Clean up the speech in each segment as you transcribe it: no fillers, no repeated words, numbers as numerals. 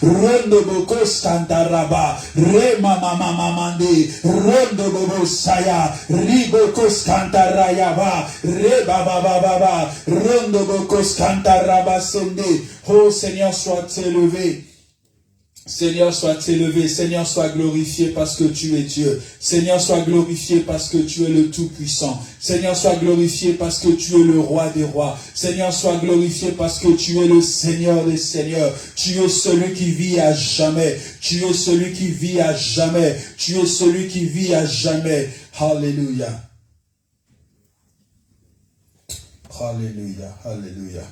Rondo boko skantaraba, rema mama mamande, rondo bobo saya, riboko skantarayaba, reba baba baba, rondo boko skantaraba sende. Oh Seigneur, sois élevé. Seigneur, sois élevé. Seigneur, sois glorifié parce que tu es Dieu. Seigneur, sois glorifié parce que tu es le Tout-Puissant. Seigneur, sois glorifié parce que tu es le Roi des Rois. Seigneur, sois glorifié parce que tu es le Seigneur des Seigneurs. Tu es celui qui vit à jamais. Tu es celui qui vit à jamais. Tu es celui qui vit à jamais. Alléluia. Alléluia. Alléluia.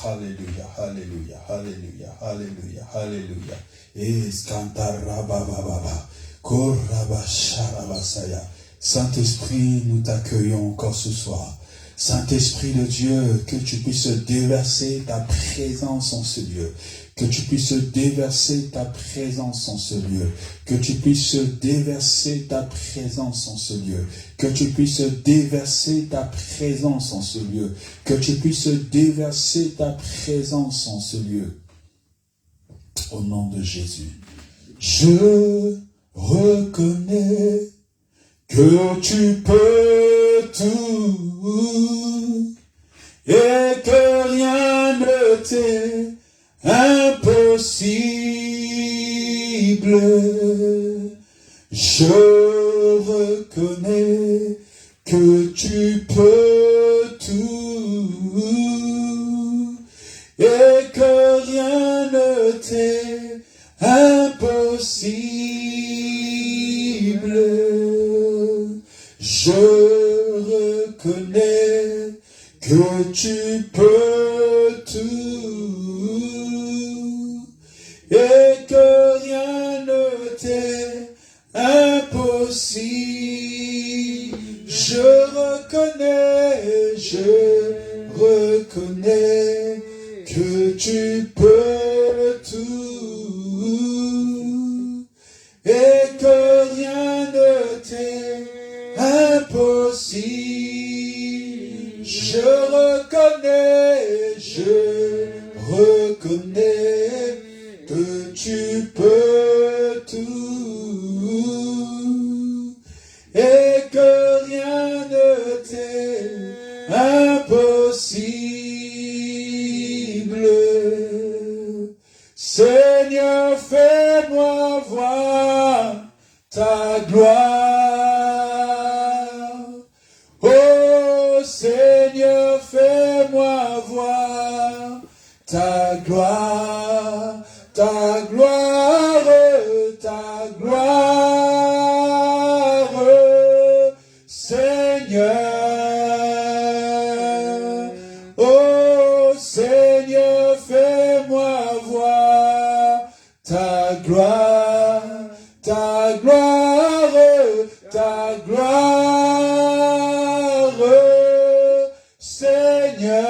Alléluia, alléluia, alléluia, alléluia, alléluia. Eskantarabababa, korabasharabasaya. Saint-Esprit, nous t'accueillons encore ce soir. Saint-Esprit de Dieu, que tu puisses déverser ta présence en ce lieu. Que tu puisses déverser ta présence en ce lieu. Que tu puisses déverser ta présence en ce lieu. Que tu puisses déverser ta présence en ce lieu. Que tu puisses déverser ta présence en ce lieu. Au nom de Jésus. Je reconnais que tu peux tout et que rien ne t'est impossible. Je reconnais que tu peux tout et que rien ne t'est impossible. Je reconnais que tu peux tout et que rien ne t'est impossible. Je reconnais que tu peux tout et que rien ne t'est impossible. Je reconnais que tu peux tout et que rien ne t'est impossible. Seigneur, fais-moi voir ta gloire. Oh Seigneur, fais-moi voir ta gloire, ta gloire, ta gloire, Seigneur. Oh Seigneur, fais-moi voir ta gloire, ta gloire, ta gloire, Seigneur.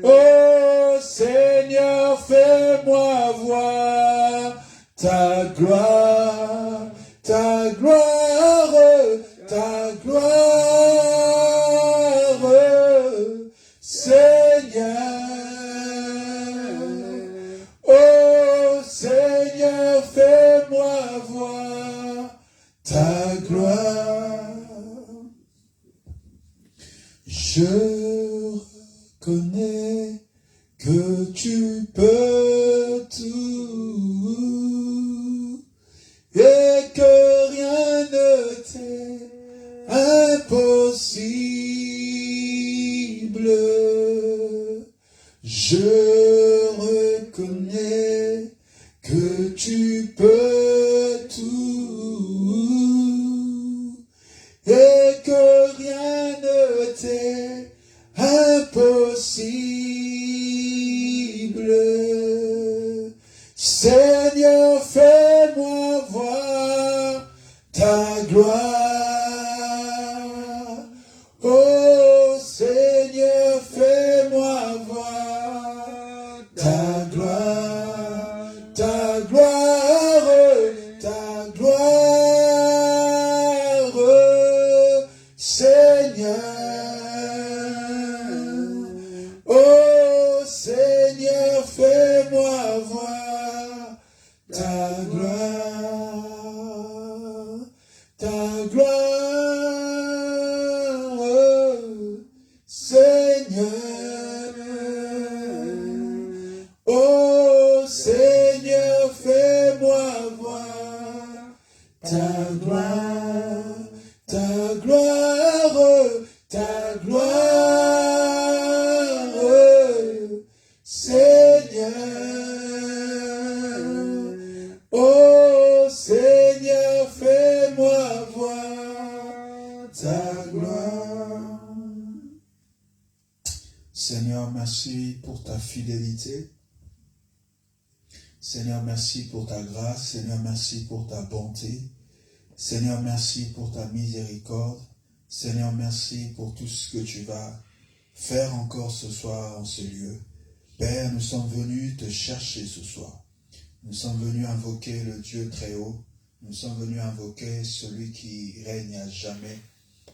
Oh Seigneur, fais-moi voir ta gloire, ta gloire, ta gloire, Seigneur. Oh Seigneur, fais-moi voir ta gloire. Je reconnais que tu peux tout et que rien ne t'est impossible. Je reconnais que tu peux tout et que rien ne t'est impossible. Seigneur, fais-moi voir ta gloire. Oh Seigneur, fais-moi voir ta gloire, ta gloire, ta gloire, Seigneur. Oh Seigneur. Seigneur. Oh Seigneur, fais-moi voir ta gloire. Seigneur, merci pour ta fidélité. Seigneur, merci pour ta grâce. Seigneur, merci pour ta bonté. Seigneur, merci pour ta miséricorde. Seigneur, merci pour tout ce que tu vas faire encore ce soir en ce lieu. Père, nous sommes venus te chercher ce soir. Nous sommes venus invoquer le Dieu très haut. Nous sommes venus invoquer celui qui règne à jamais.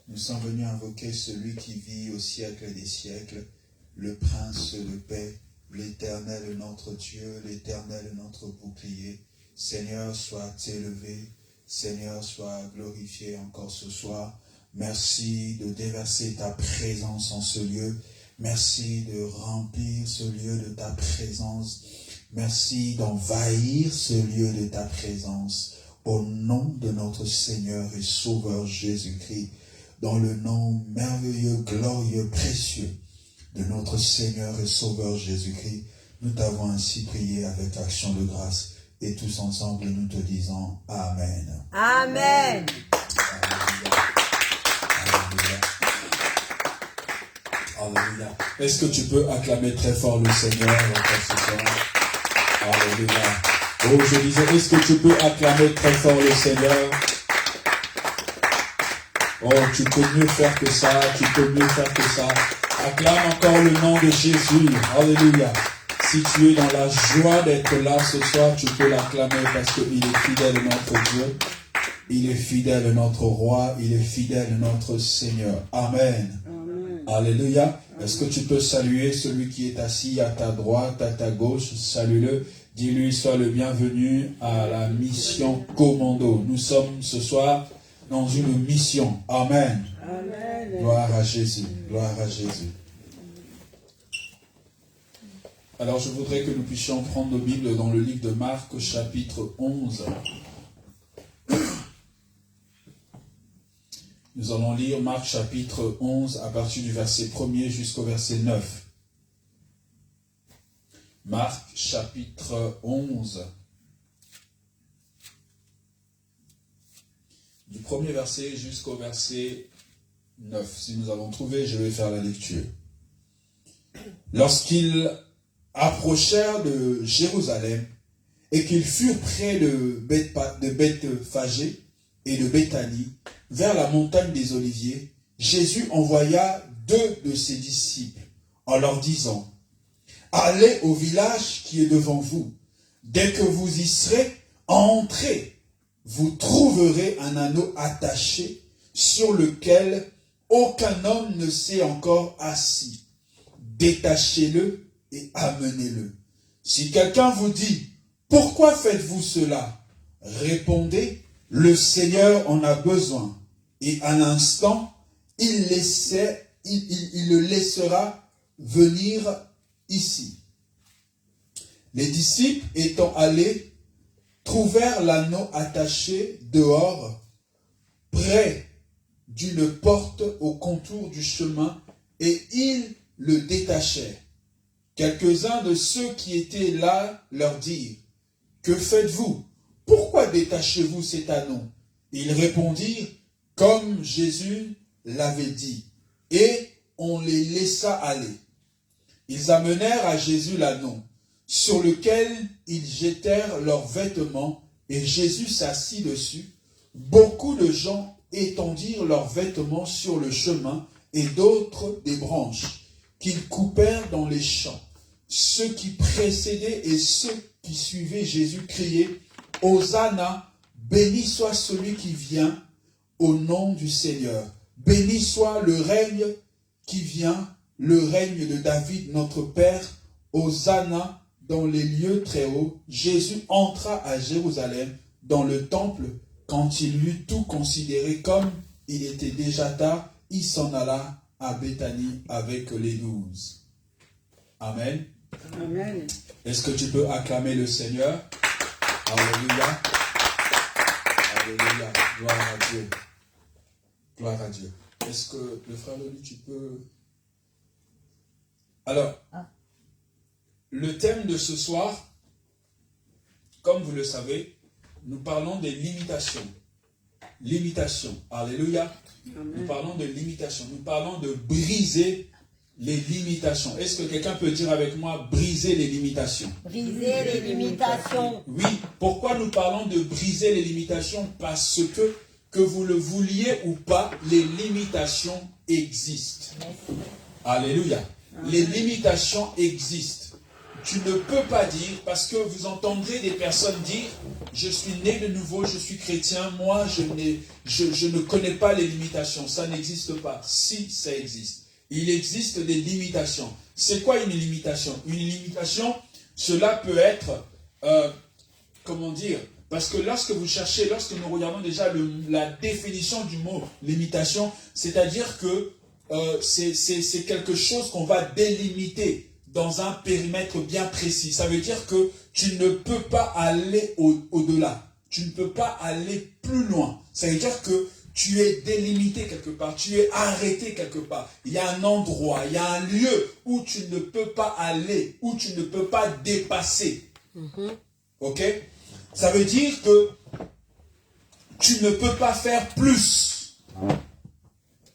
Nous sommes venus invoquer celui qui vit au siècle des siècles, le Prince de paix, l'Éternel notre Dieu, l'Éternel notre bouclier. Seigneur, sois élevé. Seigneur, sois glorifié encore ce soir. Merci de déverser ta présence en ce lieu. Merci de remplir ce lieu de ta présence. Merci d'envahir ce lieu de ta présence. Au nom de notre Seigneur et Sauveur Jésus-Christ, dans le nom merveilleux, glorieux, précieux de notre Seigneur et Sauveur Jésus-Christ, nous t'avons ainsi prié avec action de grâce. Et tous ensemble, nous te disons Amen. Amen. Alléluia. Est-ce que tu peux acclamer très fort le Seigneur encore ce soir? Alléluia. Oh, je disais, est-ce que tu peux acclamer très fort le Seigneur? Oh, tu peux mieux faire que ça, tu peux mieux faire que ça. Acclame encore le nom de Jésus. Alléluia. Si tu es dans la joie d'être là ce soir, tu peux l'acclamer parce qu'il est fidèle notre Dieu. Il est fidèle notre roi. Il est fidèle notre Seigneur. Amen. Amen. Alléluia. Est-ce que tu peux saluer celui qui est assis à ta droite, à ta gauche? Salue-le. Dis-lui, sois le bienvenu à la mission Commando. Nous sommes ce soir dans une mission. Amen. Amen. Gloire à Jésus. Gloire à Jésus. Alors je voudrais que nous puissions prendre nos Bibles dans le livre de Marc, chapitre 11. Nous allons lire Marc, chapitre 11, à partir du verset 1er jusqu'au verset 9. Marc, chapitre 11. Du premier verset jusqu'au verset 9. Si nous avons trouvé, je vais faire la lecture. Lorsqu'ils approchèrent de Jérusalem et qu'ils furent près de Bethphagée et de Béthanie, vers la montagne des Oliviers, Jésus envoya 2 de ses disciples en leur disant: allez au village qui est devant vous. Dès que vous y serez, entrez. Vous trouverez un anneau attaché sur lequel aucun homme ne s'est encore assis. Détachez-le et amenez-le. Si quelqu'un vous dit: pourquoi faites-vous cela? Répondez: le Seigneur en a besoin. Et à l'instant, il le laissera venir ici. Les disciples étant allés, trouvèrent l'anneau attaché dehors, près d'une porte au contour du chemin, et ils le détachèrent. Quelques-uns de ceux qui étaient là leur dirent: que faites-vous? Pourquoi détachez-vous cet anneau? Ils répondirent comme Jésus l'avait dit, et on les laissa aller. Ils amenèrent à Jésus l'anneau, sur lequel ils jetèrent leurs vêtements, et Jésus s'assit dessus. Beaucoup de gens étendirent leurs vêtements sur le chemin, et d'autres des branches qu'ils coupèrent dans les champs. Ceux qui précédaient et ceux qui suivaient Jésus criaient: Hosanna, béni soit celui qui vient au nom du Seigneur. Béni soit le règne qui vient, le règne de David notre Père. Hosanna dans les lieux très hauts. Jésus entra à Jérusalem dans le temple. Quand il eut tout considéré, comme il était déjà tard, il s'en alla à Béthanie avec les 12. Amen. Amen. Est-ce que tu peux acclamer le Seigneur? Alléluia. Alléluia. Gloire à Dieu. Gloire à Dieu. Est-ce que le frère Loli, tu peux... Alors, le thème de ce soir, comme vous le savez, nous parlons des limitations. Limitation. Alléluia. Amen. Nous parlons de limitation. Nous parlons de briser les limitations. Est-ce que quelqu'un peut dire avec moi, briser les limitations? Briser les limitations. Oui. Pourquoi nous parlons de briser les limitations? Parce que vous le vouliez ou pas, les limitations existent. Alléluia. Les limitations existent. Tu ne peux pas dire, parce que vous entendrez des personnes dire, je suis né de nouveau, je suis chrétien, moi je ne connais pas les limitations. Ça n'existe pas. Si, ça existe. Il existe des limitations. C'est quoi une limitation? Une limitation, cela peut être, comment dire, parce que lorsque vous cherchez, lorsque nous regardons déjà la définition du mot limitation, c'est-à-dire que c'est quelque chose qu'on va délimiter dans un périmètre bien précis. Ça veut dire que tu ne peux pas aller au-delà. Tu ne peux pas aller plus loin. Ça veut dire que tu es délimité quelque part, tu es arrêté quelque part. Il y a un endroit, il y a un lieu où tu ne peux pas aller, où tu ne peux pas dépasser. Ok? Ça veut dire que tu ne peux pas faire plus.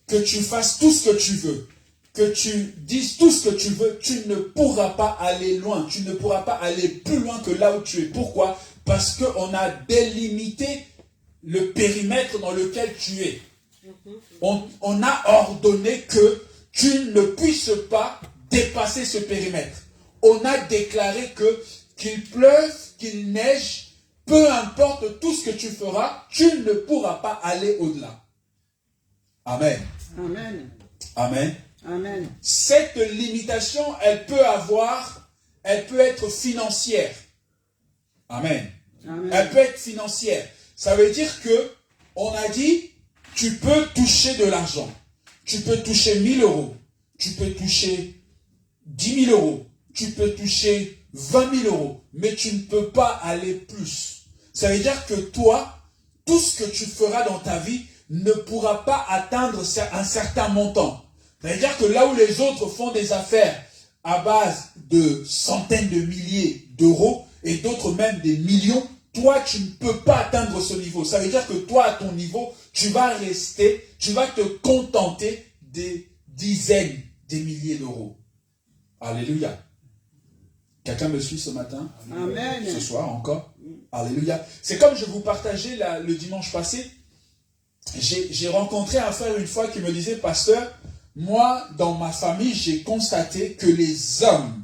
Que tu fasses tout ce que tu veux. Que tu dises tout ce que tu veux, tu ne pourras pas aller loin. Tu ne pourras pas aller plus loin que là où tu es. Pourquoi? Parce qu'on a délimité le périmètre dans lequel tu es. On a ordonné que tu ne puisses pas dépasser ce périmètre. On a déclaré que qu'il pleuve, qu'il neige, peu importe tout ce que tu feras, tu ne pourras pas aller au-delà. Amen. Amen. Amen. Amen. Cette limitation, elle peut être financière. Amen. Amen. Elle peut être financière. Ça veut dire que on a dit, tu peux toucher de l'argent. Tu peux toucher 1000 euros. Tu peux toucher 10 000 euros. Tu peux toucher 20 000 euros. Mais tu ne peux pas aller plus. Ça veut dire que toi, tout ce que tu feras dans ta vie ne pourra pas atteindre un certain montant. Ça veut dire que là où les autres font des affaires à base de centaines de milliers d'euros et d'autres même des millions, toi, tu ne peux pas atteindre ce niveau. Ça veut dire que toi, à ton niveau, tu vas te contenter des dizaines de milliers d'euros. Alléluia. Quelqu'un me suit ce matin? Amen. Ce soir encore? Alléluia. C'est comme je vous partageais le dimanche passé. J'ai rencontré un frère une fois qui me disait, pasteur, moi, dans ma famille, j'ai constaté que les hommes,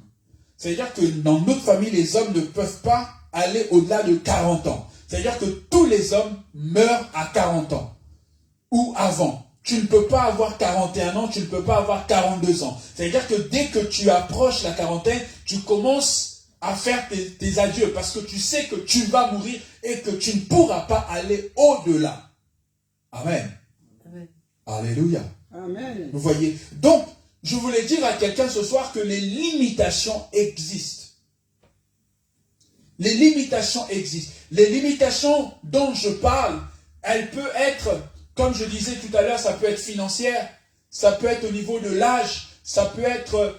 c'est-à-dire que dans notre famille, les hommes ne peuvent pas aller au-delà de 40 ans. C'est-à-dire que tous les hommes meurent à 40 ans ou avant. Tu ne peux pas avoir 41 ans, tu ne peux pas avoir 42 ans. C'est-à-dire que dès que tu approches la quarantaine, tu commences à faire tes adieux parce que tu sais que tu vas mourir et que tu ne pourras pas aller au-delà. Amen. Amen. Alléluia. Amen. Vous voyez? Donc, je voulais dire à quelqu'un ce soir que les limitations existent. Les limitations existent. Les limitations dont je parle, elles peuvent être, comme je disais tout à l'heure, ça peut être financière, ça peut être au niveau de l'âge, ça peut être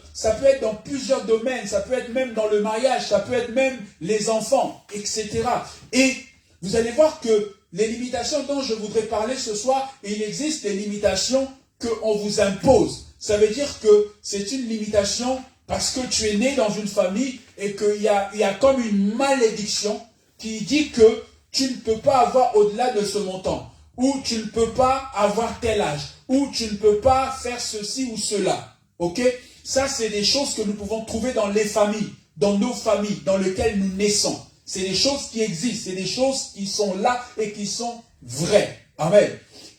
dans plusieurs domaines, ça peut être même dans le mariage, ça peut être même les enfants, etc. Et vous allez voir que les limitations dont je voudrais parler ce soir, il existe des limitations qu'on vous impose. Ça veut dire que c'est une limitation parce que tu es né dans une famille et qu'il y a comme une malédiction qui dit que tu ne peux pas avoir au-delà de ce montant, ou tu ne peux pas avoir tel âge, ou tu ne peux pas faire ceci ou cela. Ok? Ça, c'est des choses que nous pouvons trouver dans les familles, dans nos familles, dans lesquelles nous naissons. C'est des choses qui existent, c'est des choses qui sont là et qui sont vraies. Amen.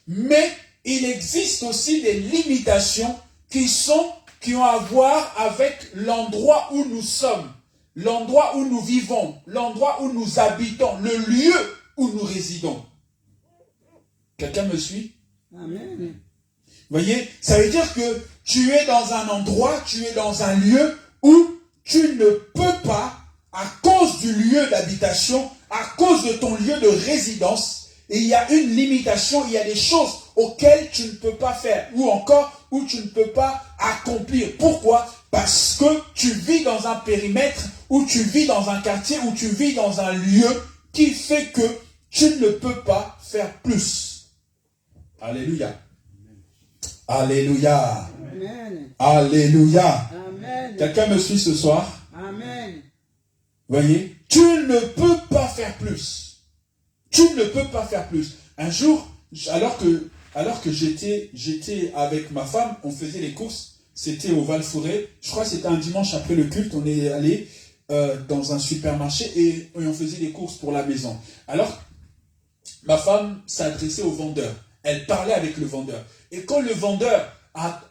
Mais il existe aussi des limitations qui ont à voir avec l'endroit où nous sommes, l'endroit où nous vivons, l'endroit où nous habitons, le lieu où nous résidons. Quelqu'un me suit? Amen. Vous voyez, ça veut dire que tu es dans un endroit, tu es dans un lieu où tu ne peux pas, à cause du lieu d'habitation, à cause de ton lieu de résidence, et il y a une limitation, il y a des choses auxquelles tu ne peux pas faire, ou encore où tu ne peux pas accomplir. Pourquoi? Parce que tu vis dans un périmètre, où tu vis dans un quartier, où tu vis dans un lieu qui fait que tu ne peux pas faire plus. Alléluia. Alléluia. Amen. Alléluia. Amen. Quelqu'un me suit ce soir? Amen. Voyez? Tu ne peux pas faire plus. Tu ne peux pas faire plus. Un jour, alors que j'étais avec ma femme, on faisait les courses. C'était au Val-Fouré. Je crois que c'était un dimanche après le culte. On est allé dans un supermarché et on faisait des courses pour la maison. Alors, ma femme s'adressait au vendeur. Elle parlait avec le vendeur. Et quand le vendeur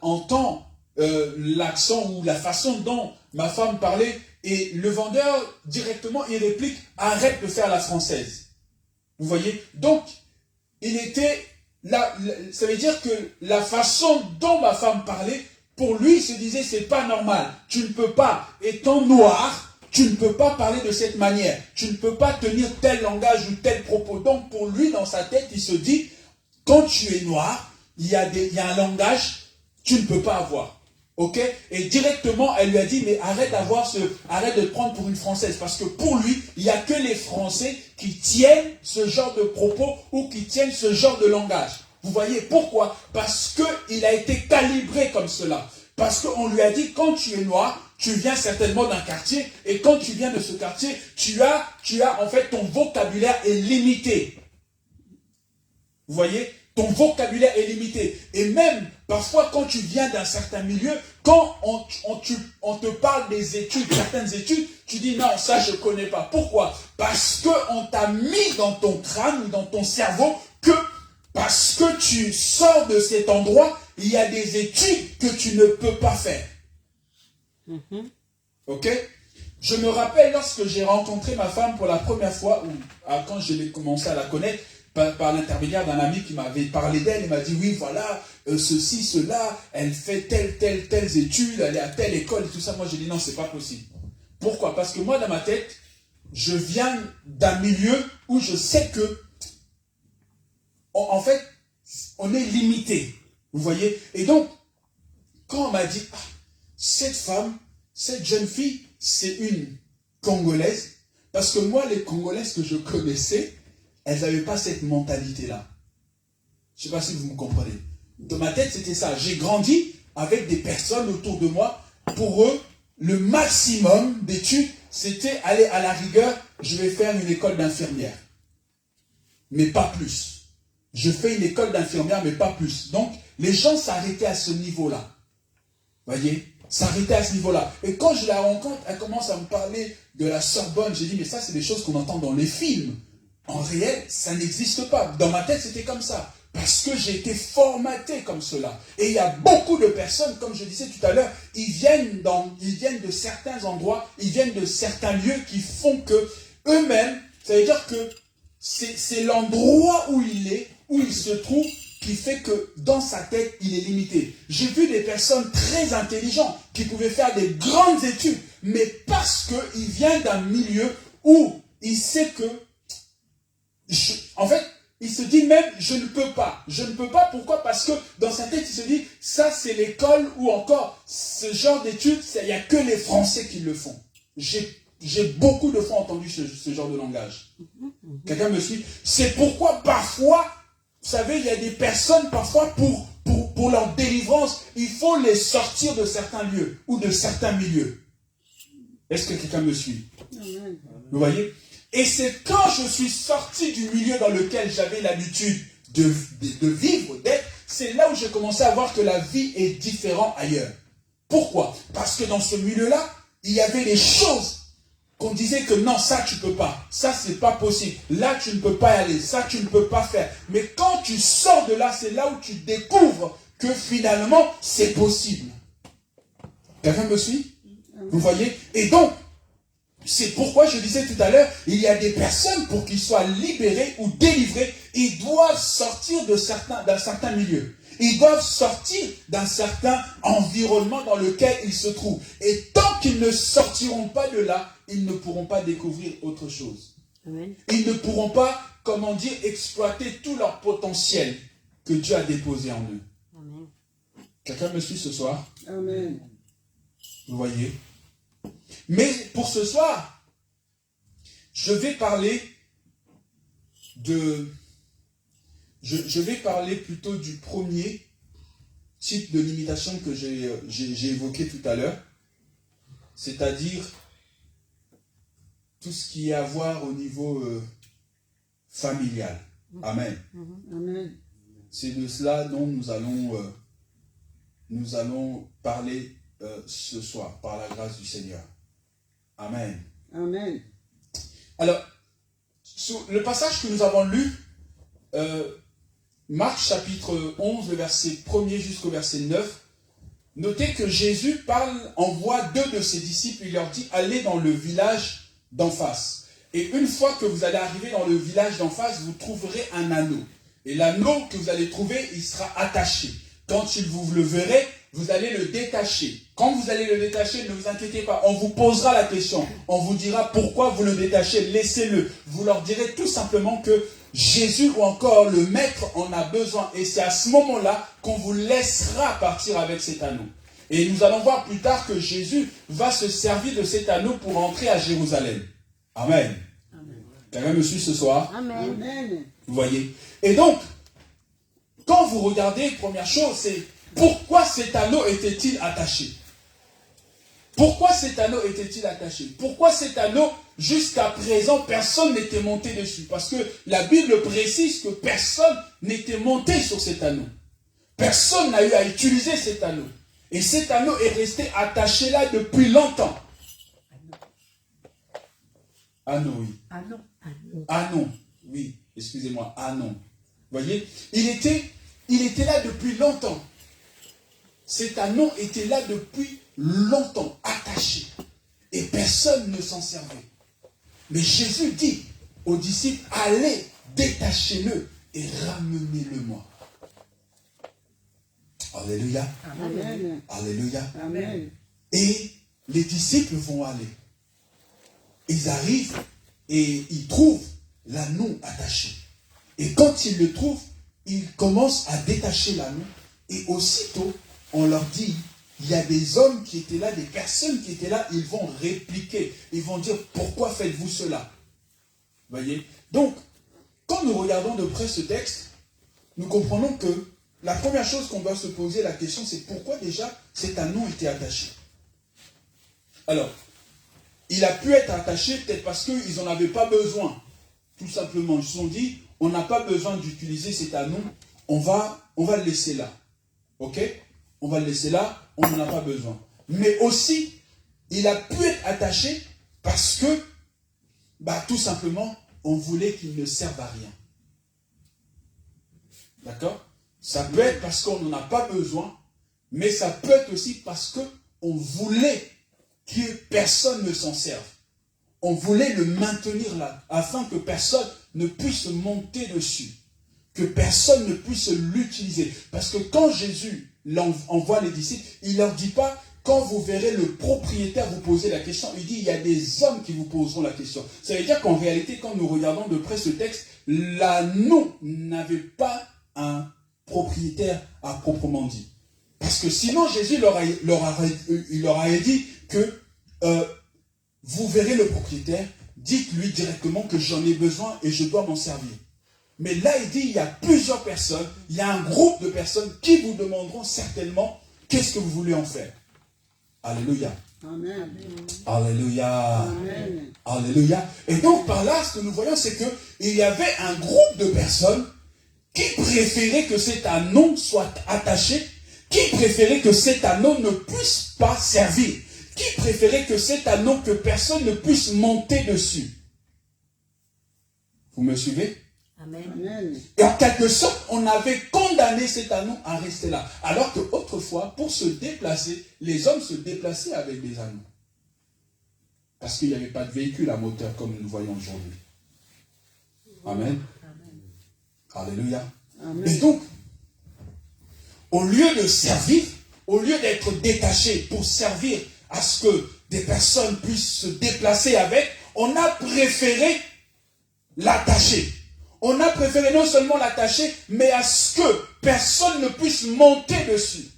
entend l'accent ou la façon dont ma femme parlait, et le vendeur, directement, il réplique « Arrête de faire la française ». Vous voyez? Donc, il était là, ça veut dire que la façon dont ma femme parlait, pour lui, il se disait, c'est pas normal. Tu ne peux pas, étant noir, tu ne peux pas parler de cette manière. Tu ne peux pas tenir tel langage ou tel propos. Donc, pour lui, dans sa tête, il se dit, quand tu es noir, il y a un langage, tu ne peux pas avoir. Ok? Et directement, elle lui a dit, mais arrête de te prendre pour une Française. Parce que pour lui, il n'y a que les Français qui tiennent ce genre de propos ou qui tiennent ce genre de langage. Vous voyez pourquoi? Parce qu'il a été calibré comme cela. Parce qu'on lui a dit, quand tu es noir, tu viens certainement d'un quartier, et quand tu viens de ce quartier, tu as en fait, ton vocabulaire est limité. Vous voyez? Ton vocabulaire est limité. Et même, parfois, quand tu viens d'un certain milieu, quand on te parle des études, certaines études, tu dis non, ça je ne connais pas. Pourquoi? Parce qu'on t'a mis dans ton crâne ou dans ton cerveau que parce que tu sors de cet endroit, il y a des études que tu ne peux pas faire. Ok? Je me rappelle lorsque j'ai rencontré ma femme pour la première fois, ou quand j'ai commencé à la connaître, par l'intermédiaire d'un ami qui m'avait parlé d'elle, il m'a dit, oui, voilà, ceci, cela, elle fait telles études, elle est à telle école et tout ça. Moi, j'ai dit, non, c'est pas possible. Pourquoi? Parce que moi, dans ma tête, je viens d'un milieu où je sais que, en fait, on est limité. Vous voyez? Et donc, quand on m'a dit, ah, cette femme, cette jeune fille, c'est une Congolaise, parce que moi, les Congolaises que je connaissais, elles n'avaient pas cette mentalité-là. Je ne sais pas si vous me comprenez. Dans ma tête, c'était ça. J'ai grandi avec des personnes autour de moi. Pour eux, le maximum d'études, c'était aller à la rigueur, je vais faire une école d'infirmière. Mais pas plus. Je fais une école d'infirmière, mais pas plus. Donc, les gens s'arrêtaient à ce niveau-là. Voyez? S'arrêtaient à ce niveau-là. Et quand je la rencontre, elle commence à me parler de la Sorbonne. J'ai dit, mais ça, c'est des choses qu'on entend dans les films. En réel, ça n'existe pas. Dans ma tête, c'était comme ça. Parce que j'ai été formaté comme cela. Et il y a beaucoup de personnes, comme je disais tout à l'heure, ils viennent de certains endroits, ils viennent de certains lieux qui font que eux-mêmes, ça veut dire que c'est l'endroit où il se trouve, qui fait que dans sa tête, il est limité. J'ai vu des personnes très intelligentes qui pouvaient faire des grandes études, mais parce qu'il vient d'un milieu où il sait que en fait, il se dit même, je ne peux pas. Je ne peux pas, pourquoi? Parce que dans sa tête, il se dit, ça c'est l'école ou encore ce genre d'études, il n'y a que les Français qui le font. J'ai beaucoup de fois entendu ce genre de langage. Quelqu'un me suit? C'est pourquoi parfois, vous savez, il y a des personnes, parfois, pour leur délivrance, il faut les sortir de certains lieux ou de certains milieux. Est-ce que quelqu'un me suit? Vous voyez? Et c'est quand je suis sorti du milieu dans lequel j'avais l'habitude de vivre, d'être, c'est là où j'ai commencé à voir que la vie est différente ailleurs. Pourquoi? Parce que dans ce milieu-là, il y avait des choses qu'on disait que non, ça tu peux pas, ça c'est pas possible, là tu ne peux pas y aller, ça tu ne peux pas faire. Mais quand tu sors de là, c'est là où tu découvres que finalement c'est possible. Quelqu'un me suit? Vous voyez? Et donc, c'est pourquoi je disais tout à l'heure, il y a des personnes pour qu'ils soient libérés ou délivrés, ils doivent sortir d'un certain milieu. Ils doivent sortir d'un certain environnement dans lequel ils se trouvent. Et tant qu'ils ne sortiront pas de là, ils ne pourront pas découvrir autre chose. Amen. Ils ne pourront pas, comment dire, exploiter tout leur potentiel que Dieu a déposé en eux. Amen. Quelqu'un me suit ce soir? Amen. Vous voyez? Mais pour ce soir, je vais parler je vais parler plutôt du premier type de limitation que j'ai évoqué tout à l'heure, c'est-à-dire tout ce qui est à voir au niveau familial. Amen. Amen. C'est de cela dont nous allons parler ce soir, par la grâce du Seigneur. Amen. Amen. Alors, sur le passage que nous avons lu, Marc chapitre 11, le verset 1er jusqu'au verset 9, notez que Jésus envoie 2 de ses disciples, il leur dit, allez dans le village d'en face. Et une fois que vous allez arriver dans le village d'en face, vous trouverez un anneau. Et l'anneau que vous allez trouver, il sera attaché. Quand vous le verrez, vous allez le détacher. Quand vous allez le détacher, ne vous inquiétez pas, on vous posera la question. On vous dira pourquoi vous le détachez, laissez-le. Vous leur direz tout simplement que Jésus ou encore le Maître en a besoin. Et c'est à ce moment-là qu'on vous laissera partir avec cet anneau. Et nous allons voir plus tard que Jésus va se servir de cet anneau pour entrer à Jérusalem. Amen. Quelqu'un me suit ce soir? Amen. Amen. Vous voyez? Et donc, quand vous regardez, première chose, c'est pourquoi cet anneau était-il attaché? Pourquoi cet anneau était-il attaché? Pourquoi cet anneau, jusqu'à présent, personne n'était monté dessus? Parce que la Bible précise que personne n'était monté sur cet anneau. Personne n'a eu à utiliser cet anneau. Et cet anneau est resté attaché là depuis longtemps. Anneau, oui. Anon, oui, excusez-moi, Anon. Vous voyez, il était là depuis longtemps. Cet anneau était là depuis longtemps, attaché. Et personne ne s'en servait. Mais Jésus dit aux disciples, allez, détachez-le et ramenez-le-moi. Alléluia. Amen. Alléluia. Amen. Et les disciples vont aller. Ils arrivent et ils trouvent l'anneau attaché. Et quand ils le trouvent, ils commencent à détacher l'anneau. Et aussitôt, on leur dit, il y a des hommes qui étaient là, des personnes qui étaient là, ils vont répliquer. Ils vont dire, pourquoi faites-vous cela? Vous voyez? Donc, quand nous regardons de près ce texte, nous comprenons que la première chose qu'on doit se poser la question, c'est pourquoi déjà cet anneau était attaché? Alors, il a pu être attaché peut-être parce qu'ils n'en avaient pas besoin. Tout simplement, ils se sont dit, on n'a pas besoin d'utiliser cet anneau, on va le laisser là. Ok? On va le laisser là, on n'en a pas besoin. Mais aussi, il a pu être attaché parce que, tout simplement, on voulait qu'il ne serve à rien. D'accord? Ça peut être parce qu'on n'en a pas besoin, mais ça peut être aussi parce qu'on voulait que personne ne s'en serve. On voulait le maintenir là, afin que personne ne puisse monter dessus, que personne ne puisse l'utiliser. Parce que quand Jésus envoie les disciples, il ne leur dit pas, quand vous verrez le propriétaire vous poser la question, il dit, il y a des hommes qui vous poseront la question. Ça veut dire qu'en réalité, quand nous regardons de près ce texte, l'anneau n'avait pas un propriétaire à proprement dit. Parce que sinon, Jésus il leur a dit que vous verrez le propriétaire, dites-lui directement que j'en ai besoin et je dois m'en servir. Mais là, il dit, il y a plusieurs personnes, il y a un groupe de personnes qui vous demanderont certainement qu'est-ce que vous voulez en faire. Alléluia. Amen. Alléluia. Amen. Alléluia. Et donc, par là, ce que nous voyons, c'est qu'il y avait un groupe de personnes qui préféraient que cet anneau soit attaché, qui préféraient que cet anneau ne puisse pas servir, qui préférait que cet anneau, que personne ne puisse monter dessus. Vous me suivez? Amen. Amen. Et en quelque sorte, on avait condamné cet anneau à rester là. Alors qu'autrefois, pour se déplacer, les hommes se déplaçaient avec des anneaux. Parce qu'il n'y avait pas de véhicule à moteur comme nous le voyons aujourd'hui. Amen. Alléluia. Amen. Et donc, au lieu de servir, au lieu d'être détaché pour servir à ce que des personnes puissent se déplacer avec, on a préféré l'attacher. On a préféré non seulement l'attacher, mais à ce que personne ne puisse monter dessus.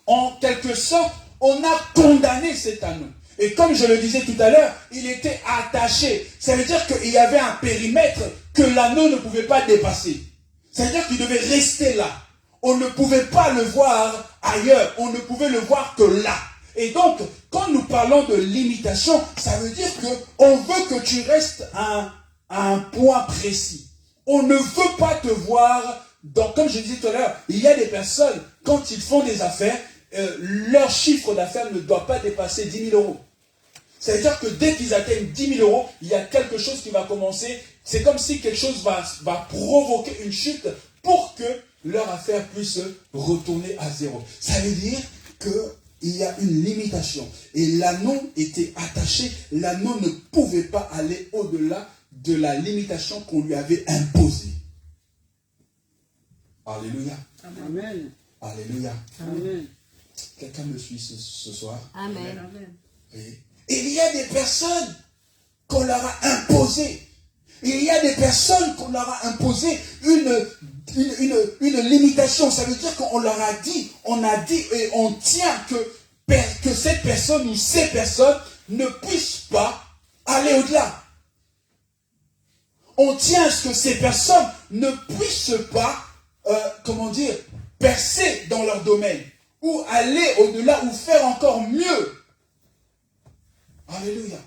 en quelque sorte, on a condamné cet anneau. Et comme je le disais tout à l'heure, il était attaché. Ça veut dire qu'il y avait un périmètre que l'anneau ne pouvait pas dépasser. Ça veut dire qu'il devait rester là. On ne pouvait pas le voir ailleurs. On ne pouvait le voir que là. Et donc, quand nous parlons de limitation, ça veut dire qu'on veut que tu restes à un point précis. On ne veut pas te voir, comme je disais tout à l'heure, il y a des personnes, quand ils font des affaires, leur chiffre d'affaires ne doit pas dépasser 10 000 euros. C'est-à-dire que dès qu'ils atteignent 10 000 euros, il y a quelque chose qui va commencer. C'est comme si quelque chose va provoquer une chute pour que leur affaire puisse retourner à zéro. Ça veut dire qu'il y a une limitation. Et l'anneau était attaché. L'anneau ne pouvait pas aller au-delà de la limitation qu'on lui avait imposée. Alléluia. Amen. Alléluia. Amen. Quelqu'un me suit ce soir? Amen. Oui. Il y a des personnes qu'on leur a imposées. Il y a des personnes qu'on leur a imposé une limitation. Ça veut dire qu'on leur a dit, on a dit et on tient que cette personne ou ces personnes ne puissent pas aller au-delà. On tient à ce que ces personnes ne puissent pas, percer dans leur domaine, ou aller au-delà, ou faire encore mieux. Alléluia.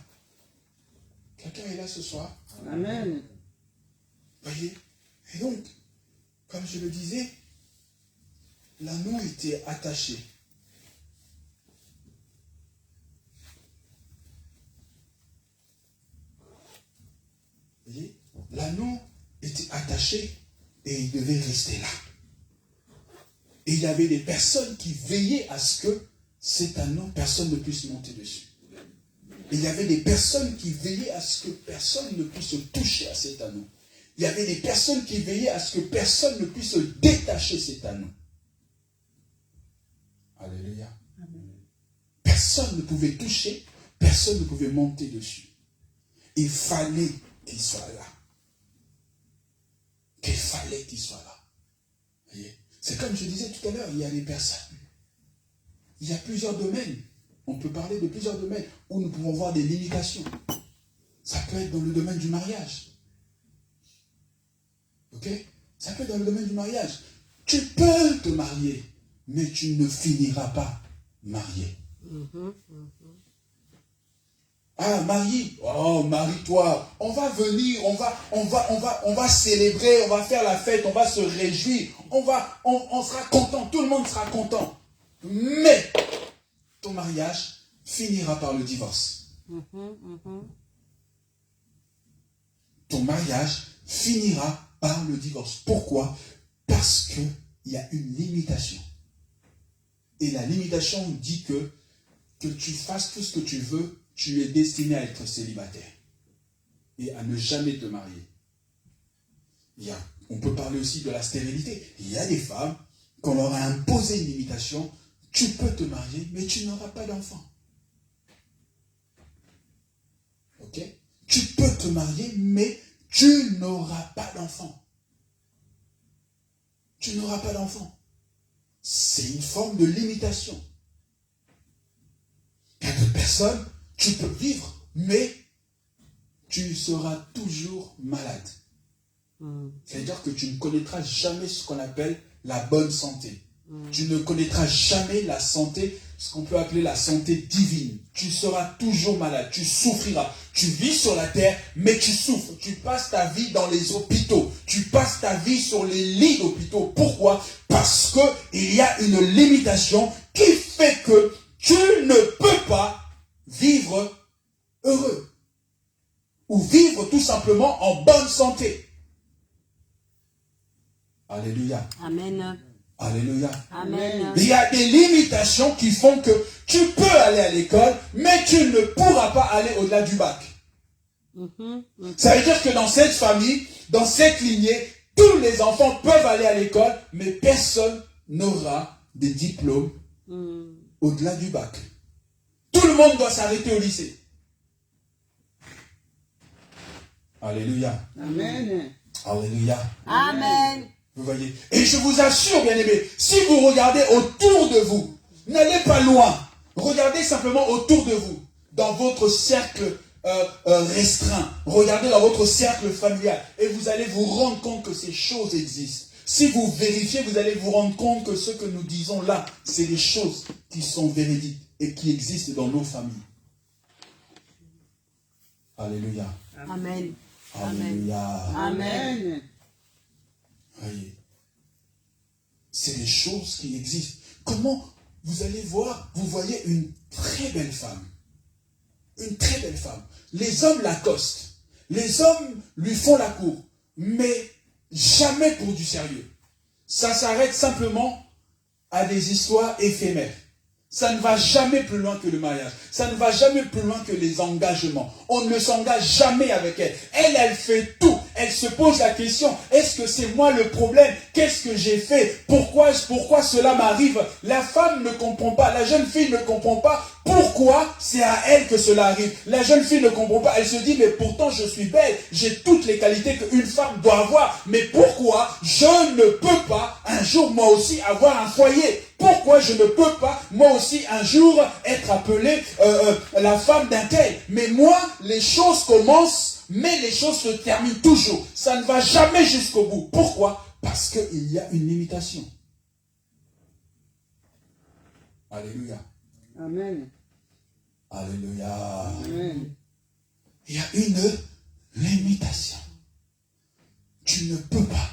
Quelqu'un est là ce soir? Amen. Voyez? Et donc, comme je le disais, l'anneau était attaché. Voyez? L'anneau était attaché et il devait rester là. Et il y avait des personnes qui veillaient à ce que cet anneau, personne ne puisse monter dessus. Et il y avait des personnes qui veillaient à ce que personne ne puisse toucher à cet anneau. Il y avait des personnes qui veillaient à ce que personne ne puisse détacher cet anneau. Alléluia. Personne ne pouvait toucher, personne ne pouvait monter dessus. Il fallait qu'il soit là. Qu'il fallait qu'il soit là. Voyez? C'est comme je disais tout à l'heure, il y a des personnes. Il y a plusieurs domaines. On peut parler de plusieurs domaines où nous pouvons voir des limitations. Ça peut être dans le domaine du mariage. Ok? Ça peut être dans le domaine du mariage. Tu peux te marier, mais tu ne finiras pas marié. Ah, marie, oh, marie-toi. On va venir, on va célébrer, on va faire la fête, on va se réjouir, on sera content, tout le monde sera content. Mais ton mariage finira par le divorce. Ton mariage finira par le divorce. Pourquoi? Parce qu'il y a une limitation. Et la limitation dit que tu fasses tout ce que tu veux, tu es destiné à être célibataire et à ne jamais te marier. On peut parler aussi de la stérilité. Il y a des femmes qu'on leur a imposé une limitation. Tu peux te marier, mais tu n'auras pas d'enfant. Ok? Tu peux te marier, mais tu n'auras pas d'enfant. Tu n'auras pas d'enfant. C'est une forme de limitation. Il y a d'autres personnes, tu peux vivre, mais tu seras toujours malade. C'est-à-dire que tu ne connaîtras jamais ce qu'on appelle la bonne santé. Tu ne connaîtras jamais la santé, ce qu'on peut appeler la santé divine. Tu seras toujours malade, tu souffriras. Tu vis sur la terre, mais tu souffres. Tu passes ta vie dans les hôpitaux. Tu passes ta vie sur les lits d'hôpitaux. Pourquoi? Parce qu'il y a une limitation qui fait que tu ne peux pas vivre heureux. Ou vivre tout simplement en bonne santé. Alléluia. Amen. Alléluia. Amen. Il y a des limitations qui font que tu peux aller à l'école, mais tu ne pourras pas aller au-delà du bac. Ça veut dire que dans cette famille, dans cette lignée, tous les enfants peuvent aller à l'école, mais personne n'aura des diplômes au-delà du bac. Tout le monde doit s'arrêter au lycée. Alléluia. Amen. Alléluia. Amen. Vous voyez. Et je vous assure, bien-aimés, si vous regardez autour de vous, N'allez pas loin. Regardez simplement autour de vous, dans votre cercle restreint. Regardez dans votre cercle familial et vous allez vous rendre compte que ces choses existent. Si vous vérifiez, vous allez vous rendre compte que ce que nous disons là, c'est des choses qui sont véridiques et qui existent dans nos familles. Alléluia. Amen. Alléluia. Amen. Voyez. C'est des choses qui existent. Comment vous allez voir, vous voyez une très belle femme. Une très belle femme. Les hommes l'accostent. Les hommes lui font la cour. Mais jamais pour du sérieux. Ça s'arrête simplement à des histoires éphémères. Ça ne va jamais plus loin que le mariage. Ça ne va jamais plus loin que les engagements. On ne s'engage jamais avec elle. Elle fait tout. Elle se pose la question, est-ce que c'est moi le problème? Qu'est-ce que j'ai fait? Pourquoi cela m'arrive? La femme ne comprend pas. La jeune fille ne comprend pas. Pourquoi c'est à elle que cela arrive? La jeune fille ne comprend pas. Elle se dit, mais pourtant je suis belle. J'ai toutes les qualités qu'une femme doit avoir. Mais pourquoi je ne peux pas un jour moi aussi avoir un foyer? Pourquoi je ne peux pas moi aussi un jour être appelée la femme d'un tel? Mais moi, les choses commencent, mais les choses se terminent toujours. Ça ne va jamais jusqu'au bout. Pourquoi? Parce qu'il y a une limitation. Alléluia. Amen. Alléluia. Amen. Il y a une limitation. Tu ne peux pas.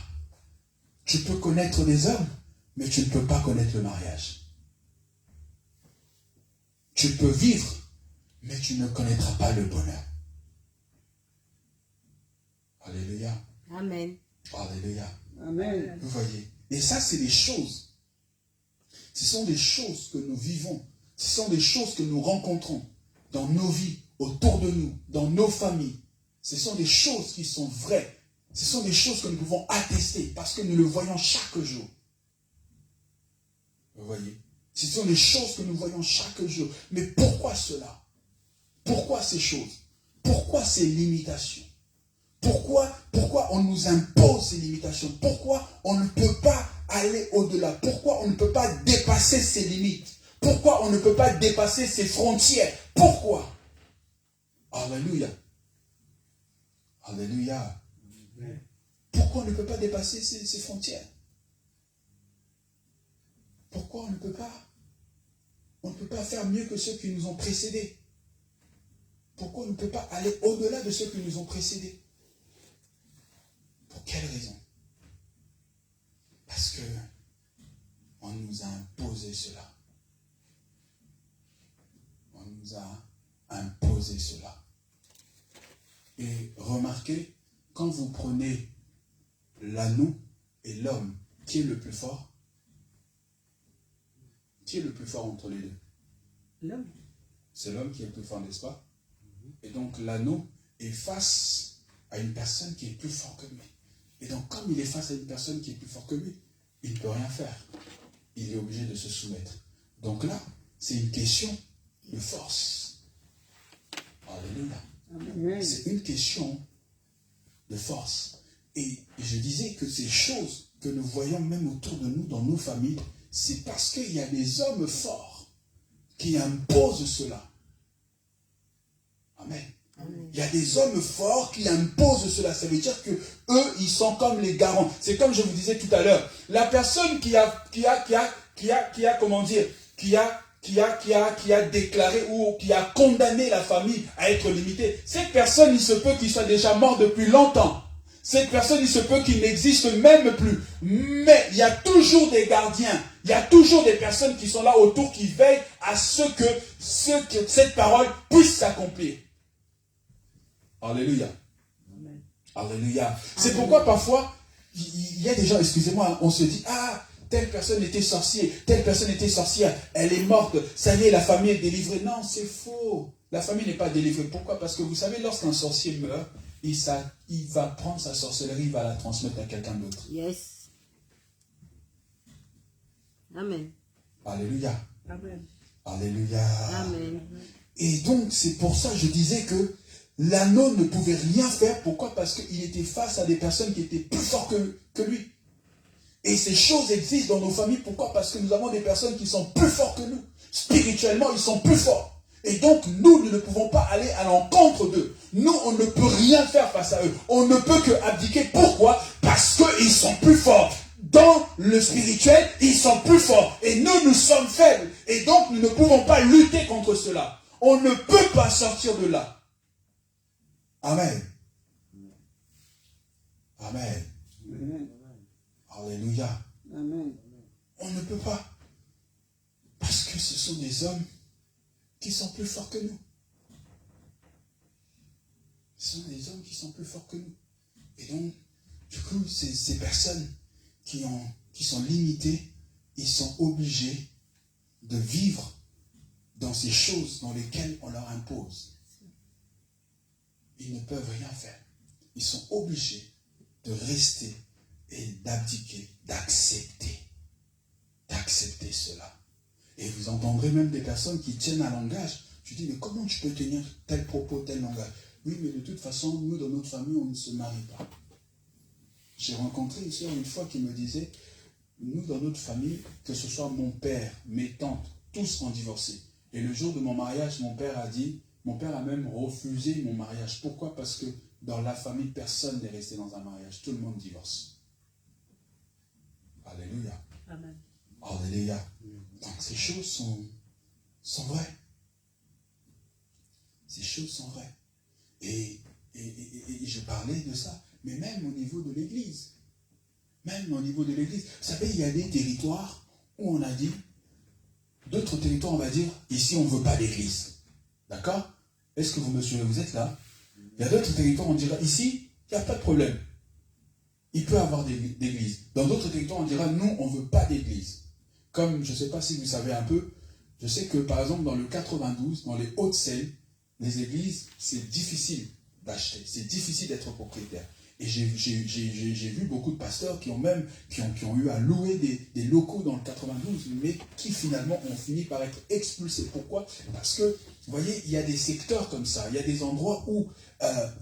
Tu peux connaître des hommes, mais tu ne peux pas connaître le mariage. Tu peux vivre, mais tu ne connaîtras pas le bonheur. Alléluia. Amen. Alléluia. Amen. Vous voyez. Et ça, c'est des choses. Ce sont des choses que nous vivons. Ce sont des choses que nous rencontrons dans nos vies, autour de nous, dans nos familles. Ce sont des choses qui sont vraies. Ce sont des choses que nous pouvons attester parce que nous le voyons chaque jour. Vous voyez? Ce sont des choses que nous voyons chaque jour. Mais pourquoi cela? Pourquoi ces choses? Pourquoi ces limitations? Pourquoi on nous impose ces limitations? Pourquoi on ne peut pas aller au-delà? Pourquoi on ne peut pas dépasser ces limites? Pourquoi on ne peut pas dépasser ces frontières? Pourquoi? Alléluia. Alléluia. Pourquoi on ne peut pas dépasser ces frontières? Pourquoi on ne peut pas? On ne peut pas faire mieux que ceux qui nous ont précédés. Pourquoi on ne peut pas aller au-delà de ceux qui nous ont précédés? Pour quelle raison? Parce que on nous a imposé cela. On nous a imposé cela. Et remarquez, quand vous prenez l'anneau et l'homme, qui est le plus fort? Qui est le plus fort entre les deux? L'homme. C'est l'homme qui est le plus fort, n'est-ce pas? Et donc l'anneau est face à une personne qui est plus fort que lui. Et donc comme il est face à une personne qui est plus fort que lui, il ne peut rien faire. Il est obligé de se soumettre. Donc là, c'est une question de force. Alléluia. Amen. C'est une question de force. Et je disais que ces choses que nous voyons même autour de nous, dans nos familles, c'est parce qu'il y a des hommes forts qui imposent cela. Amen. Il y a des hommes forts qui imposent cela. Ça veut dire que eux, ils sont comme les garants. C'est comme je vous disais tout à l'heure. La personne qui a déclaré ou qui a condamné la famille à être limitée, cette personne, il se peut qu'il soit déjà mort depuis longtemps. Cette personne, il se peut qu'il n'existe même plus. Mais il y a toujours des gardiens. Il y a toujours des personnes qui sont là autour, qui veillent à ce que cette parole puisse s'accomplir. Alléluia. Amen. Alléluia. C'est pourquoi parfois, il y a des gens, excusez-moi, on se dit, ah, telle personne était sorcière, telle personne était sorcière, elle est morte, ça y est, la famille est délivrée. Non, c'est faux. La famille n'est pas délivrée. Pourquoi? Parce que vous savez, lorsqu'un sorcier meurt, il va prendre sa sorcellerie, il va la transmettre à quelqu'un d'autre. Yes. Amen. Alléluia. Amen. Alléluia. Amen. Et donc, c'est pour ça que je disais que l'anneau ne pouvait rien faire. Pourquoi? Parce qu'il était face à des personnes qui étaient plus fortes que lui. Et ces choses existent dans nos familles. Pourquoi? Parce que nous avons des personnes qui sont plus fortes que nous. Spirituellement, ils sont plus forts. Et donc, nous ne pouvons pas aller à l'encontre d'eux. Nous, on ne peut rien faire face à eux. On ne peut que abdiquer. Pourquoi? Parce qu'ils sont plus forts. Dans le spirituel, ils sont plus forts. Et nous, nous sommes faibles. Et donc, nous ne pouvons pas lutter contre cela. On ne peut pas sortir de là. Amen. Amen. Amen. Alléluia. Amen. On ne peut pas. Parce que ce sont des hommes qui sont plus forts que nous. Ce sont des hommes qui sont plus forts que nous. Et donc, du coup, ces personnes qui sont limitées, ils sont obligés de vivre dans ces choses dans lesquelles on leur impose. Ils ne peuvent rien faire. Ils sont obligés de rester et d'abdiquer, d'accepter cela. Et vous entendrez même des personnes qui tiennent un langage. Tu dis, mais comment tu peux tenir tel propos, tel langage? Oui, mais de toute façon, nous, dans notre famille, on ne se marie pas. J'ai rencontré une soeur une fois qui me disait, nous, dans notre famille, que ce soit mon père, mes tantes, tous ont divorcé. Et le jour de mon mariage, mon père a même refusé mon mariage. Pourquoi? Parce que dans la famille, personne n'est resté dans un mariage. Tout le monde divorce. Alléluia. Amen. Alléluia. Donc ces choses sont vraies. Ces choses sont vraies. Et je parlais de ça, mais même au niveau de l'Église. Même au niveau de l'Église. Vous savez, il y a des territoires où on a dit, d'autres territoires, on va dire, ici on ne veut pas d'Église. D'accord? Est-ce que vous me suivez? Vous êtes là? Il y a d'autres territoires où on dira, ici, il n'y a pas de problème. Il peut y avoir d'église. Dans d'autres territoires, on dira, nous, on ne veut pas d'église. Comme, je ne sais pas si vous savez un peu, je sais que par exemple dans le 92, dans les Hauts-de-Seine, les églises, c'est difficile d'acheter, c'est difficile d'être propriétaire. Et j'ai vu beaucoup de pasteurs qui ont eu à louer des locaux dans le 92, mais qui finalement ont fini par être expulsés. Pourquoi? Parce que, vous voyez, il y a des secteurs comme ça, il y a des endroits où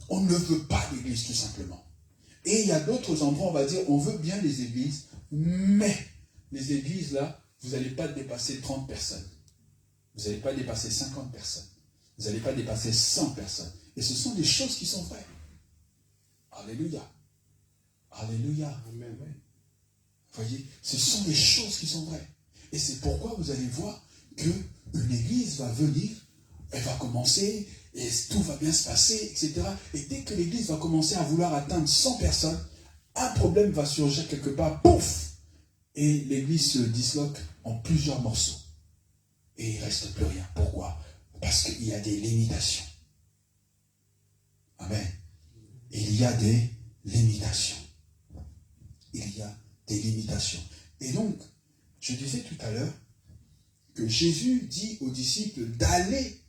on ne veut pas d'église tout simplement. Et il y a d'autres endroits, on va dire, on veut bien les églises, mais les églises là, vous n'allez pas dépasser 30 personnes. Vous n'allez pas dépasser 50 personnes. Vous n'allez pas dépasser 100 personnes. Et ce sont des choses qui sont vraies. Alléluia. Alléluia. Amen. Vous voyez, ce sont des choses qui sont vraies. Et c'est pourquoi vous allez voir qu'une église va venir, elle va commencer, et tout va bien se passer, etc. Et dès que l'église va commencer à vouloir atteindre 100 personnes, un problème va surgir quelque part, pouf! Et l'église se disloque en plusieurs morceaux. Et il ne reste plus rien. Pourquoi? Parce qu'il y a des limitations. Amen. Il y a des limitations. Il y a des limitations. Et donc, je disais tout à l'heure que Jésus dit aux disciples d'aller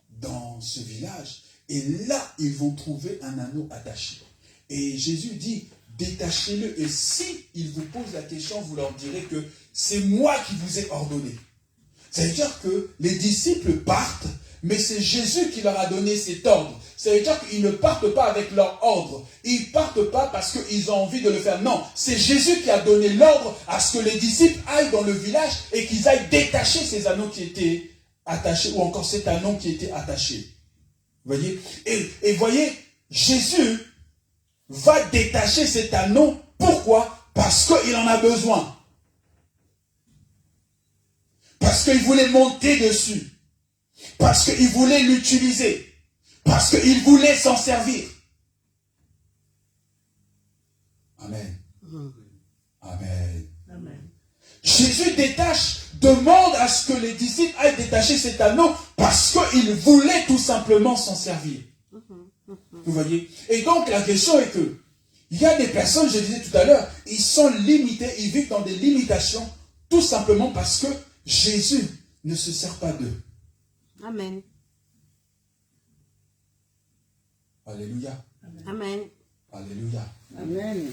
dans ce village et là, ils vont trouver un anneau attaché. Et Jésus dit, détachez-le et si ils vous posent la question, vous leur direz que c'est moi qui vous ai ordonné. C'est-à-dire que les disciples partent, mais c'est Jésus qui leur a donné cet ordre. C'est-à-dire qu'ils ne partent pas avec leur ordre. Ils ne partent pas parce qu'ils ont envie de le faire. Non, c'est Jésus qui a donné l'ordre à ce que les disciples aillent dans le village et qu'ils aillent détacher ces anneaux qui étaient attachés, ou encore cet anneau qui était attaché. Vous voyez? Et voyez, Jésus va détacher cet anneau. Pourquoi? Parce qu'il en a besoin. Parce qu'il voulait monter dessus. Parce qu'il voulait l'utiliser. Parce qu'il voulait s'en servir. Amen. Amen. Amen. Jésus demande à ce que les disciples aillent détacher cet anneau parce qu'il voulait tout simplement s'en servir. Vous voyez? Et donc la question est que, il y a des personnes, je disais tout à l'heure, ils sont limités, ils vivent dans des limitations, tout simplement parce que Jésus ne se sert pas d'eux. Amen. Alléluia. Amen. Alléluia. Amen.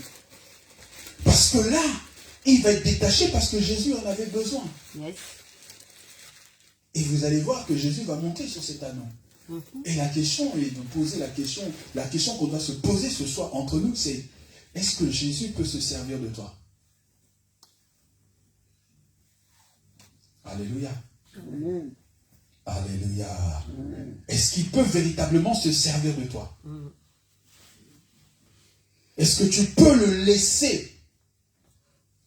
Parce que là, il va être détaché parce que Jésus en avait besoin. Yes. Et vous allez voir que Jésus va monter sur cet anneau. Et la question est de poser la question qu'on doit se poser ce soir entre nous, c'est est-ce que Jésus peut se servir de toi? Alléluia. Amen. Alléluia. Est-ce qu'il peut véritablement se servir de toi? Est-ce que tu peux le laisser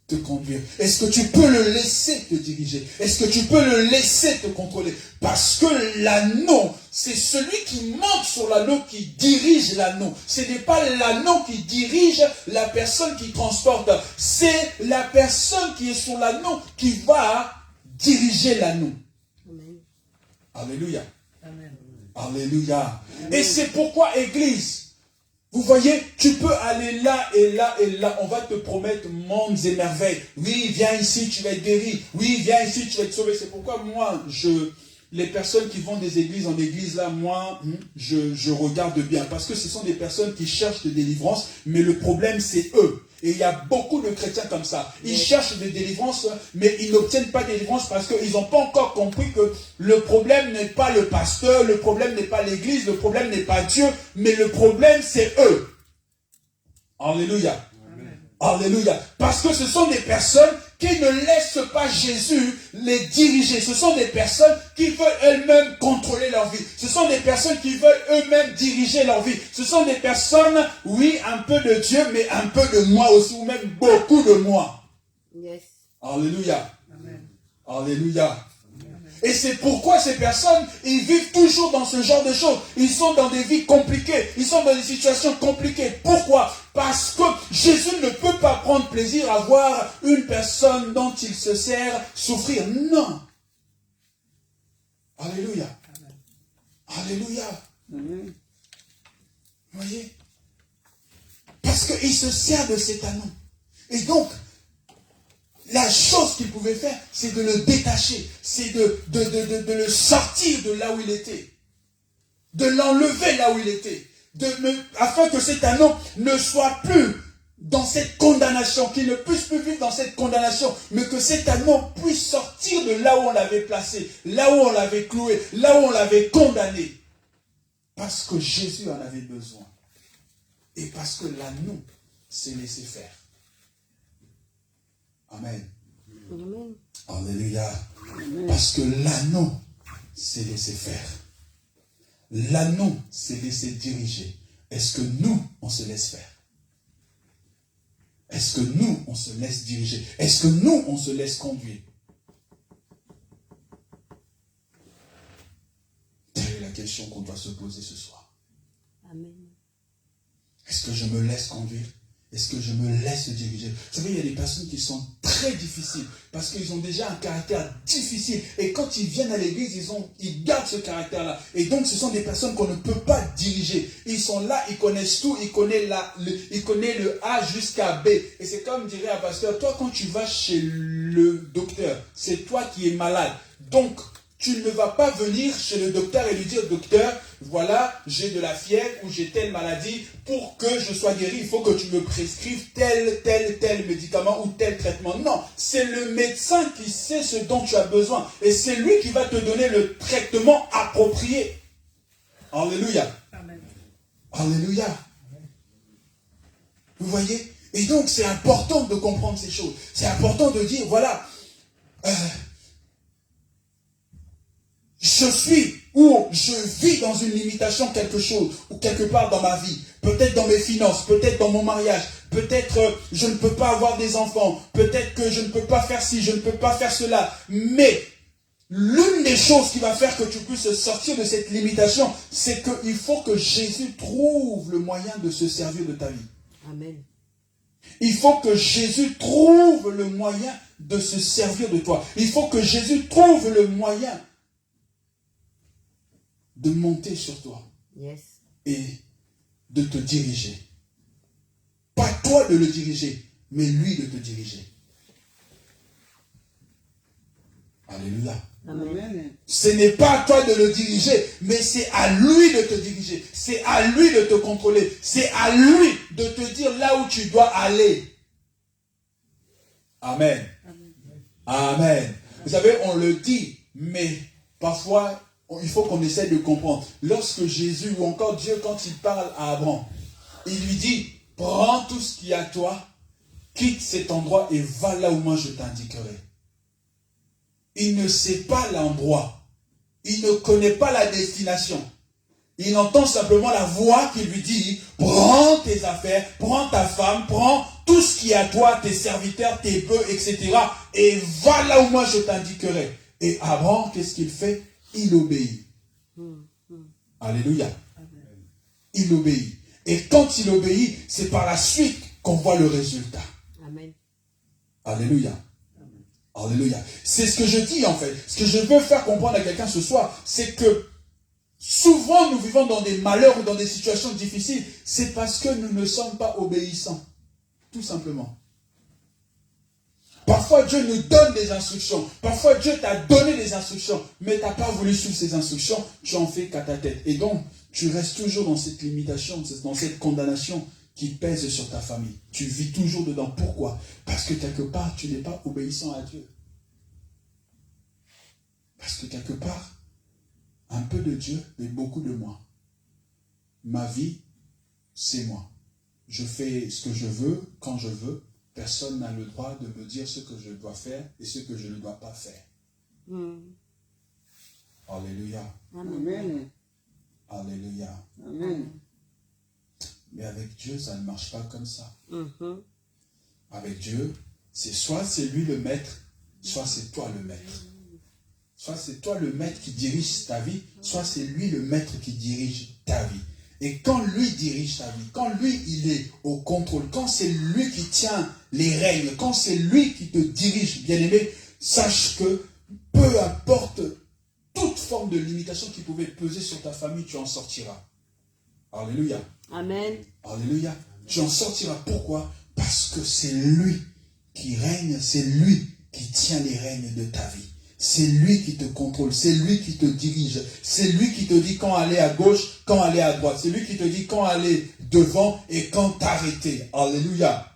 te conduire? Est-ce que tu peux le laisser te diriger? Est-ce que tu peux le laisser te contrôler? Parce que l'anneau, c'est celui qui monte sur l'anneau qui dirige l'anneau. Ce n'est pas l'anneau qui dirige la personne qui transporte. C'est la personne qui est sur l'anneau qui va diriger l'anneau. Amen. Alléluia. Amen. Alléluia. Et c'est pourquoi, Église, vous voyez, tu peux aller là et là et là. On va te promettre mondes et merveilles. Oui, viens ici, tu vas être guéri. Oui, viens ici, tu vas être sauvé. C'est pourquoi moi, les personnes qui vont des églises en église, là, moi, je regarde bien. Parce que ce sont des personnes qui cherchent de délivrance, mais le problème, c'est eux. Et il y a beaucoup de chrétiens comme ça. Ils cherchent des délivrances, mais ils n'obtiennent pas de délivrance parce qu'ils n'ont pas encore compris que le problème n'est pas le pasteur, le problème n'est pas l'église, le problème n'est pas Dieu, mais le problème, c'est eux. Alléluia. Amen. Alléluia. Parce que ce sont des personnes qui ne laissent pas Jésus les diriger. Ce sont des personnes qui veulent elles-mêmes contrôler leur vie. Ce sont des personnes qui veulent eux-mêmes diriger leur vie. Ce sont des personnes, oui, un peu de Dieu, mais un peu de moi aussi, ou même beaucoup de moi. Yes. Alléluia. Amen. Alléluia. Et c'est pourquoi ces personnes, ils vivent toujours dans ce genre de choses. Ils sont dans des vies compliquées. Ils sont dans des situations compliquées. Pourquoi? Parce que Jésus ne peut pas prendre plaisir à voir une personne dont il se sert souffrir. Non. Alléluia. Alléluia. Amen. Vous voyez? Parce qu'il se sert de cet anneau. Et donc, la chose qu'il pouvait faire, c'est de le détacher, c'est de le sortir de là où il était, de l'enlever là où il était, afin que cet anneau ne soit plus dans cette condamnation, qu'il ne puisse plus vivre dans cette condamnation, mais que cet anneau puisse sortir de là où on l'avait placé, là où on l'avait cloué, là où on l'avait condamné. Parce que Jésus en avait besoin. Et parce que l'anneau s'est laissé faire. Amen. Amen. Alléluia. Amen. Parce que l'anneau s'est laissé faire. L'anneau s'est laissé diriger. Est-ce que nous, on se laisse faire? Est-ce que nous, on se laisse diriger? Est-ce que nous, on se laisse conduire? Telle est la question qu'on doit se poser ce soir. Amen. Est-ce que je me laisse conduire? Est-ce que je me laisse diriger? Vous savez, il y a des personnes qui sont très difficiles parce qu'ils ont déjà un caractère difficile. Et quand ils viennent à l'église, ils gardent ce caractère-là. Et donc, ce sont des personnes qu'on ne peut pas diriger. Ils sont là, ils connaissent tout, ils connaissent le A jusqu'à B. Et c'est comme dirait un pasteur, toi, quand tu vas chez le docteur, c'est toi qui es malade. Donc, tu ne vas pas venir chez le docteur et lui dire, docteur, voilà, j'ai de la fièvre ou j'ai telle maladie, pour que je sois guéri, il faut que tu me prescrives tel médicament ou tel traitement. Non, c'est le médecin qui sait ce dont tu as besoin. Et c'est lui qui va te donner le traitement approprié. Alléluia. Amen. Alléluia. Vous voyez? Et donc, c'est important de comprendre ces choses. C'est important de dire, voilà, je suis ou je vis dans une limitation quelque chose, ou quelque part dans ma vie, peut-être dans mes finances, peut-être dans mon mariage, peut-être je ne peux pas avoir des enfants, peut-être que je ne peux pas faire ci, je ne peux pas faire cela, mais l'une des choses qui va faire que tu puisses sortir de cette limitation, c'est qu'il faut que Jésus trouve le moyen de se servir de ta vie. Amen. Il faut que Jésus trouve le moyen de se servir de toi. Il faut que Jésus trouve le moyen de monter sur toi Yes. et de te diriger. Pas toi de le diriger, mais lui de te diriger. Alléluia. Amen. Amen. Ce n'est pas à toi de le diriger, mais c'est à lui de te diriger. C'est à lui de te contrôler. C'est à lui de te dire là où tu dois aller. Amen. Amen. Vous savez, on le dit, mais parfois, il faut qu'on essaie de comprendre. Lorsque Jésus, ou encore Dieu, quand il parle à Abraham, il lui dit, prends tout ce qui est à toi, quitte cet endroit et va là où moi je t'indiquerai. il ne sait pas l'endroit. Il ne connaît pas la destination. Il entend simplement la voix qui lui dit, prends tes affaires, prends ta femme, prends tout ce qui est à toi, tes serviteurs, tes bœufs, etc. Et va là où moi je t'indiquerai. Et Abraham, qu'est-ce qu'il fait? Il obéit. Alléluia. Il obéit. Et quand il obéit, c'est par la suite qu'on voit le résultat. Amen. Alléluia. Alléluia. C'est ce que je dis en fait. Ce que je veux faire comprendre à quelqu'un ce soir, c'est que souvent nous vivons dans des malheurs ou dans des situations difficiles. C'est parce que nous ne sommes pas obéissants. Tout simplement. Parfois Dieu nous donne des instructions. Parfois Dieu t'a donné des instructions. Mais tu n'as pas voulu suivre ces instructions. Tu en fais qu'à ta tête. Et donc, tu restes toujours dans cette limitation, dans cette condamnation qui pèse sur ta famille. Tu vis toujours dedans. Pourquoi? Parce que quelque part, tu n'es pas obéissant à Dieu. Parce que quelque part, un peu de Dieu et beaucoup de moi. Ma vie, c'est moi. Je fais ce que je veux, quand je veux. Personne n'a le droit de me dire ce que je dois faire et ce que je ne dois pas faire. Alléluia. Amen. Alléluia. Amen. Mais avec Dieu, ça ne marche pas comme ça. Avec Dieu, c'est soit c'est lui le maître, soit c'est toi le maître. Soit c'est toi le maître qui dirige ta vie, soit c'est lui le maître qui dirige ta vie. Et quand lui dirige ta vie, quand lui il est au contrôle, quand c'est lui qui tient les règles, quand c'est lui qui te dirige, bien aimé, sache que peu importe toute forme de limitation qui pouvait peser sur ta famille, tu en sortiras. Alléluia. Amen. Alléluia. Tu en sortiras. Pourquoi? Parce que c'est lui qui règne, c'est lui qui tient les règnes de ta vie. C'est lui qui te contrôle, c'est lui qui te dirige, c'est lui qui te dit quand aller à gauche, quand aller à droite, c'est lui qui te dit quand aller devant et quand t'arrêter. Alléluia.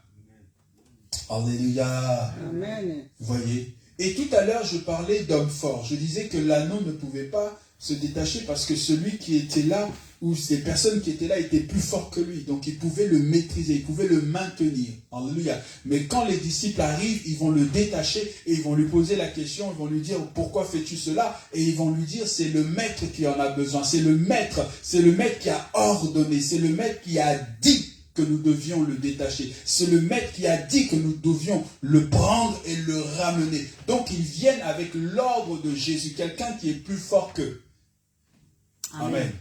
Alléluia. Amen. Vous voyez? Et tout à l'heure, je parlais d'homme fort. Je disais que l'anneau ne pouvait pas se détacher parce que celui qui était là, ou ces personnes qui étaient là étaient plus forts que lui. Donc, ils pouvaient le maîtriser, ils pouvaient le maintenir. Alléluia. Mais quand les disciples arrivent, ils vont le détacher et ils vont lui poser la question, ils vont lui dire, pourquoi fais-tu cela? Et ils vont lui dire, c'est le maître qui en a besoin. C'est le maître qui a ordonné. C'est le maître qui a dit que nous devions le détacher. C'est le maître qui a dit que nous devions le prendre et le ramener. Donc, ils viennent avec l'ordre de Jésus, quelqu'un qui est plus fort qu'eux. Amen.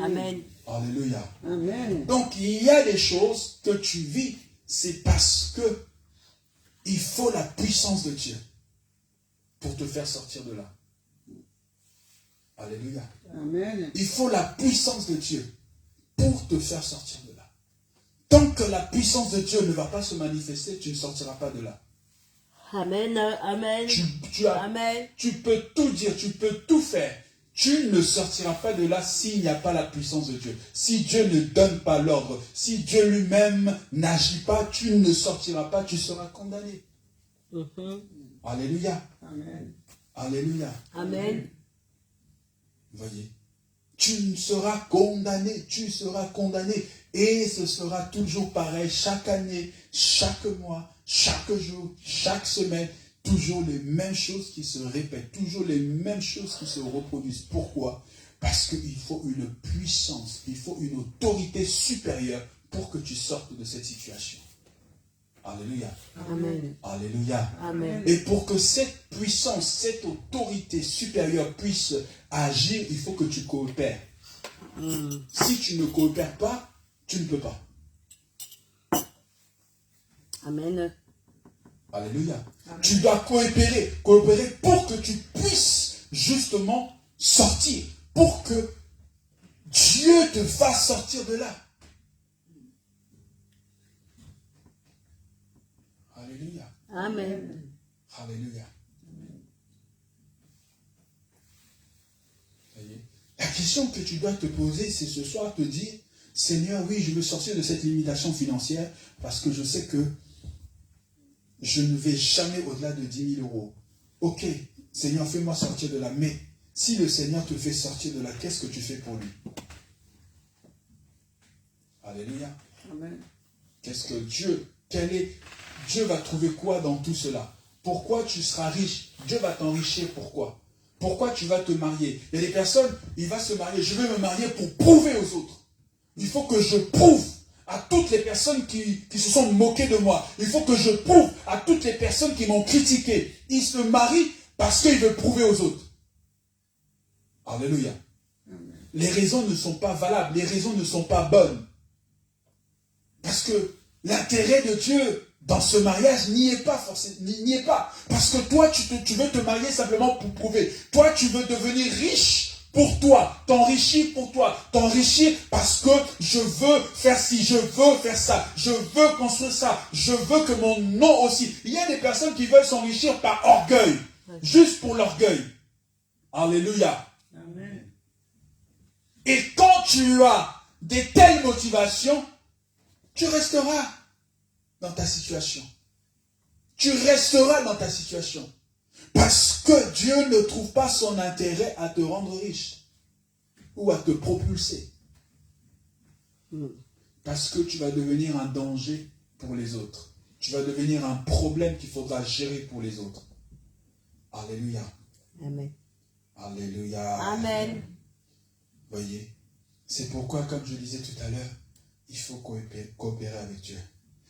Amen. Alléluia. Amen. Donc, il y a des choses que tu vis, c'est parce que il faut la puissance de Dieu pour te faire sortir de là. Alléluia. Amen. Il faut la puissance de Dieu pour te faire sortir de là. Tant que la puissance de Dieu ne va pas se manifester, tu ne sortiras pas de là. Amen. Amen. Amen. Tu peux tout dire, tu peux tout faire. Tu ne sortiras pas de là s'il n'y a pas la puissance de Dieu. Si Dieu ne donne pas l'ordre, si Dieu lui-même n'agit pas, tu ne sortiras pas, tu seras condamné. Alléluia. Amen. Alléluia. Amen. Voyez. Tu seras condamné, tu seras condamné. Et ce sera toujours pareil, chaque année, chaque mois, chaque jour, chaque semaine. Toujours les mêmes choses qui se répètent, toujours les mêmes choses qui se reproduisent. Pourquoi? Parce qu'il faut une puissance, il faut une autorité supérieure pour que tu sortes de cette situation. Alléluia. Amen. Alléluia. Amen. Et pour que cette puissance, cette autorité supérieure puisse agir, il faut que tu coopères. Si tu ne coopères pas, tu ne peux pas. Amen. Alléluia. Tu dois coopérer pour que tu puisses justement sortir, pour que Dieu te fasse sortir de là. Alléluia. Amen. Alléluia. Voyez. La question que tu dois te poser, c'est ce soir te dire, Seigneur, oui, je veux sortir de cette limitation financière parce que je sais que je ne vais jamais au-delà de 10 000 euros. Ok, Seigneur, fais-moi sortir de là. Mais si le Seigneur te fait sortir de là, qu'est-ce que tu fais pour lui? Alléluia. Amen. Qu'est-ce que Dieu va trouver quoi dans tout cela? pourquoi tu seras riche? Dieu va t'enrichir, pourquoi? Pourquoi tu vas te marier? Il y a des personnes, il va se marier, je vais me marier pour prouver aux autres. Il faut que je prouve à toutes les personnes qui se sont moquées de moi. Il faut que je prouve à toutes les personnes qui m'ont critiqué. Il se marie parce qu'il veut prouver aux autres. Alléluia. Les raisons ne sont pas valables, les raisons ne sont pas bonnes. Parce que l'intérêt de Dieu dans ce mariage n'y est pas forcément, n'y est pas. Parce que toi, tu veux te marier simplement pour prouver. Toi, tu veux devenir riche pour toi, t'enrichir pour toi, t'enrichir parce que je veux faire ci, je veux faire ça, je veux construire ça, je veux que mon nom aussi. Il y a des personnes qui veulent s'enrichir par orgueil, juste pour l'orgueil. Alléluia. Amen. Et quand tu as de telles motivations, tu resteras dans ta situation. Tu resteras dans ta situation. Parce que Dieu ne trouve pas son intérêt à te rendre riche ou à te propulser. Parce que tu vas devenir un danger pour les autres. Tu vas devenir un problème qu'il faudra gérer pour les autres. Alléluia. Amen. Alléluia. Amen. Voyez, c'est pourquoi, comme je disais tout à l'heure, il faut coopérer avec Dieu.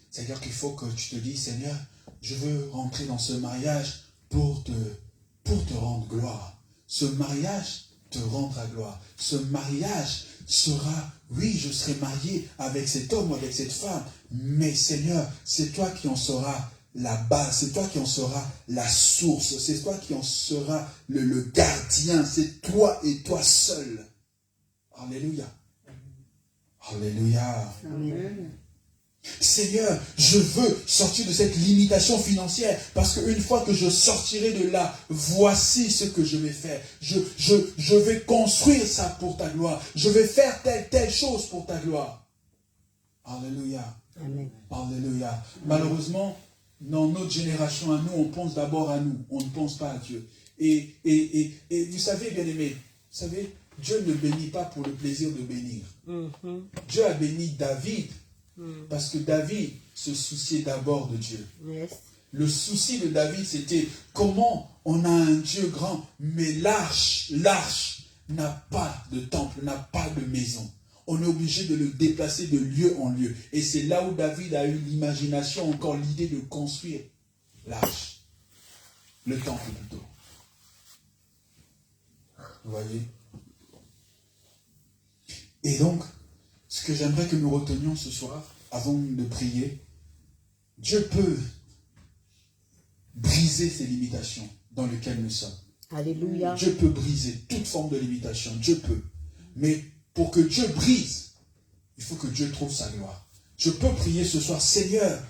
C'est-à-dire qu'il faut que tu te dises, Seigneur, je veux rentrer dans ce mariage pour te rendre gloire. Ce mariage te rendra gloire. Ce mariage sera, oui, je serai marié avec cet homme ou avec cette femme, mais Seigneur, c'est toi qui en seras la base, c'est toi qui en seras la source, c'est toi qui en seras le gardien, c'est toi et toi seul. Alléluia. Alléluia. Amen. Seigneur, je veux sortir de cette limitation financière parce qu'une fois que je sortirai de là, voici ce que je vais faire. Je vais construire ça pour ta gloire. Je vais faire telle chose pour ta gloire. Alléluia. Amen. Alléluia. Malheureusement, dans notre génération à nous, on pense d'abord à nous. On ne pense pas à Dieu. Et vous savez, bien aimé, vous savez, Dieu ne bénit pas pour le plaisir de bénir. Dieu a béni David parce que David se souciait d'abord de Dieu. Yes. Le souci de David, c'était comment on a un Dieu grand, mais l'arche n'a pas de temple, n'a pas de maison. On est obligé de le déplacer de lieu en lieu. Et c'est là où David a eu l'imagination, encore l'idée de construire l'arche. Le temple plutôt. Vous voyez? Et donc, ce que j'aimerais que nous retenions ce soir, avant de prier, Dieu peut briser ces limitations dans lesquelles nous sommes. Alléluia. Dieu peut briser toute forme de limitation. Dieu peut. Mais pour que Dieu brise, il faut que Dieu trouve sa gloire. Je peux prier ce soir, Seigneur,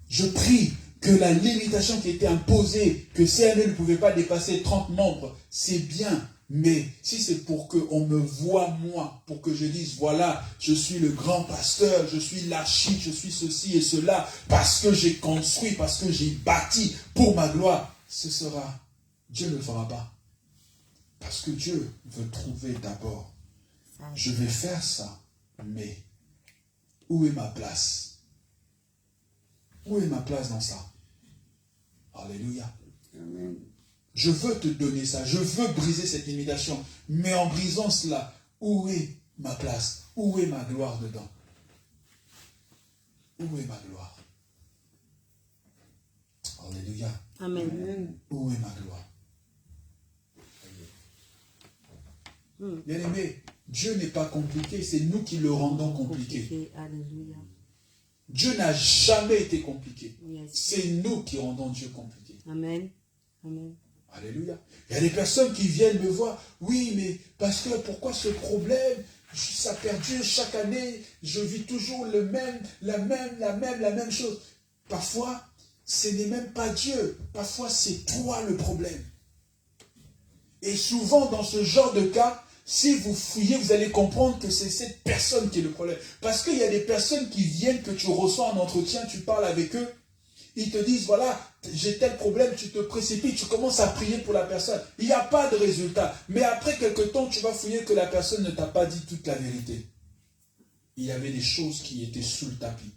je prie que la limitation qui était imposée, que CNE ne pouvait pas dépasser 30 membres, c'est bien. Mais si c'est pour qu'on me voie moi, pour que je dise, voilà, je suis le grand pasteur, je suis l'archive, je suis ceci et cela, parce que j'ai construit, parce que j'ai bâti pour ma gloire, ce sera, Dieu ne le fera pas. Parce que Dieu veut trouver d'abord, je vais faire ça, mais où est ma place? Où est ma place dans ça? Alléluia. Amen. Je veux te donner ça, je veux briser cette limitation. Mais en brisant cela, où est ma place? Où est ma gloire dedans? Où est ma gloire? Alléluia. Amen. Amen. Où est ma gloire? Bien aimé, Dieu n'est pas compliqué, c'est nous qui le rendons compliqué. Alléluia. Dieu n'a jamais été compliqué. Yes. C'est nous qui rendons Dieu compliqué. Amen. Amen. Alléluia. Il y a des personnes qui viennent me voir. Oui, mais pasteur, pourquoi ce problème? Ça perdure chaque année. Je vis toujours la même chose. Parfois, ce n'est même pas Dieu. Parfois, c'est toi le problème. Et souvent, dans ce genre de cas, si vous fouillez, vous allez comprendre que c'est cette personne qui est le problème. Parce qu'il y a des personnes qui viennent, que tu reçois en entretien, tu parles avec eux, ils te disent, voilà, j'ai tel problème, tu te précipites, tu commences à prier pour la personne. Il n'y a pas de résultat. Mais après quelque temps, tu vas fouiller que la personne ne t'a pas dit toute la vérité. Il y avait des choses qui étaient sous le tapis.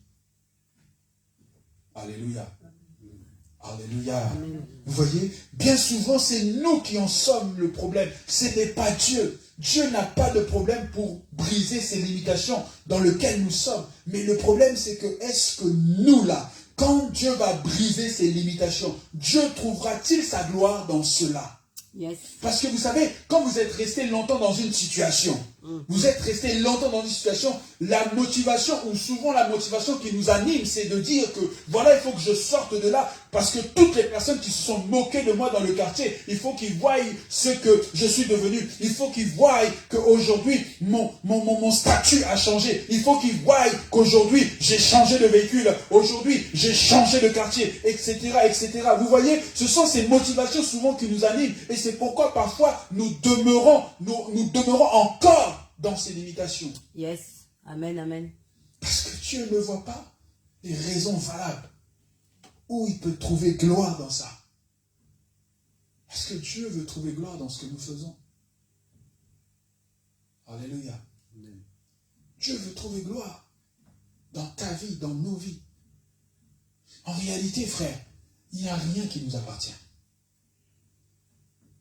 Alléluia. Alléluia. Vous voyez, bien souvent, c'est nous qui en sommes le problème. Ce n'est pas Dieu. Dieu n'a pas de problème pour briser ces limitations dans lesquelles nous sommes. Mais le problème, c'est que est-ce que nous, là, quand Dieu va briser ces limitations, Dieu trouvera-t-il sa gloire dans cela? Yes. Parce que vous savez, quand vous êtes resté longtemps dans une situation, vous êtes resté longtemps dans une situation, la motivation, ou souvent la motivation qui nous anime, c'est de dire que, voilà, il faut que je sorte de là, parce que toutes les personnes qui se sont moquées de moi dans le quartier, il faut qu'ils voient ce que je suis devenu. Il faut qu'ils voient qu'aujourd'hui, mon statut a changé. Il faut qu'ils voient qu'aujourd'hui, j'ai changé de véhicule. Aujourd'hui, j'ai changé de quartier, etc., etc. Vous voyez, ce sont ces motivations souvent qui nous animent. Et c'est pourquoi parfois, nous demeurons encore dans ces limitations. Yes. Amen, amen. Parce que Dieu ne voit pas les raisons valables où il peut trouver gloire dans ça. Parce que Dieu veut trouver gloire dans ce que nous faisons. Alléluia. Amen. Dieu veut trouver gloire dans ta vie, dans nos vies. En réalité, frère, il n'y a rien qui nous appartient.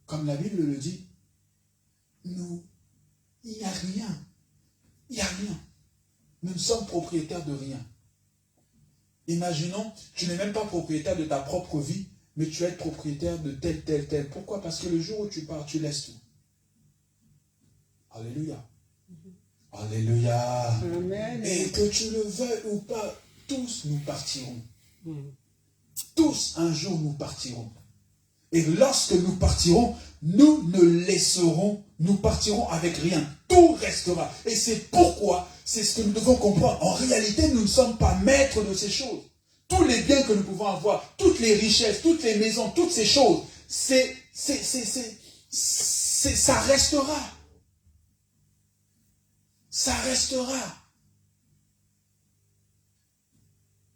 Comme la Bible le dit, il n'y a rien. Il n'y a rien. Nous ne sommes propriétaires de rien. Imaginons, tu n'es même pas propriétaire de ta propre vie, mais tu es propriétaire de tel. Pourquoi? Parce que le jour où tu pars, tu laisses tout. Alléluia. Alléluia. Amen. Et que tu le veuilles ou pas, tous nous partirons. Tous un jour nous partirons. Et lorsque nous partirons, nous partirons avec rien. Tout restera. Et c'est pourquoi, c'est ce que nous devons comprendre. En réalité, nous ne sommes pas maîtres de ces choses. Tous les biens que nous pouvons avoir, toutes les richesses, toutes les maisons, toutes ces choses, ça restera. Ça restera.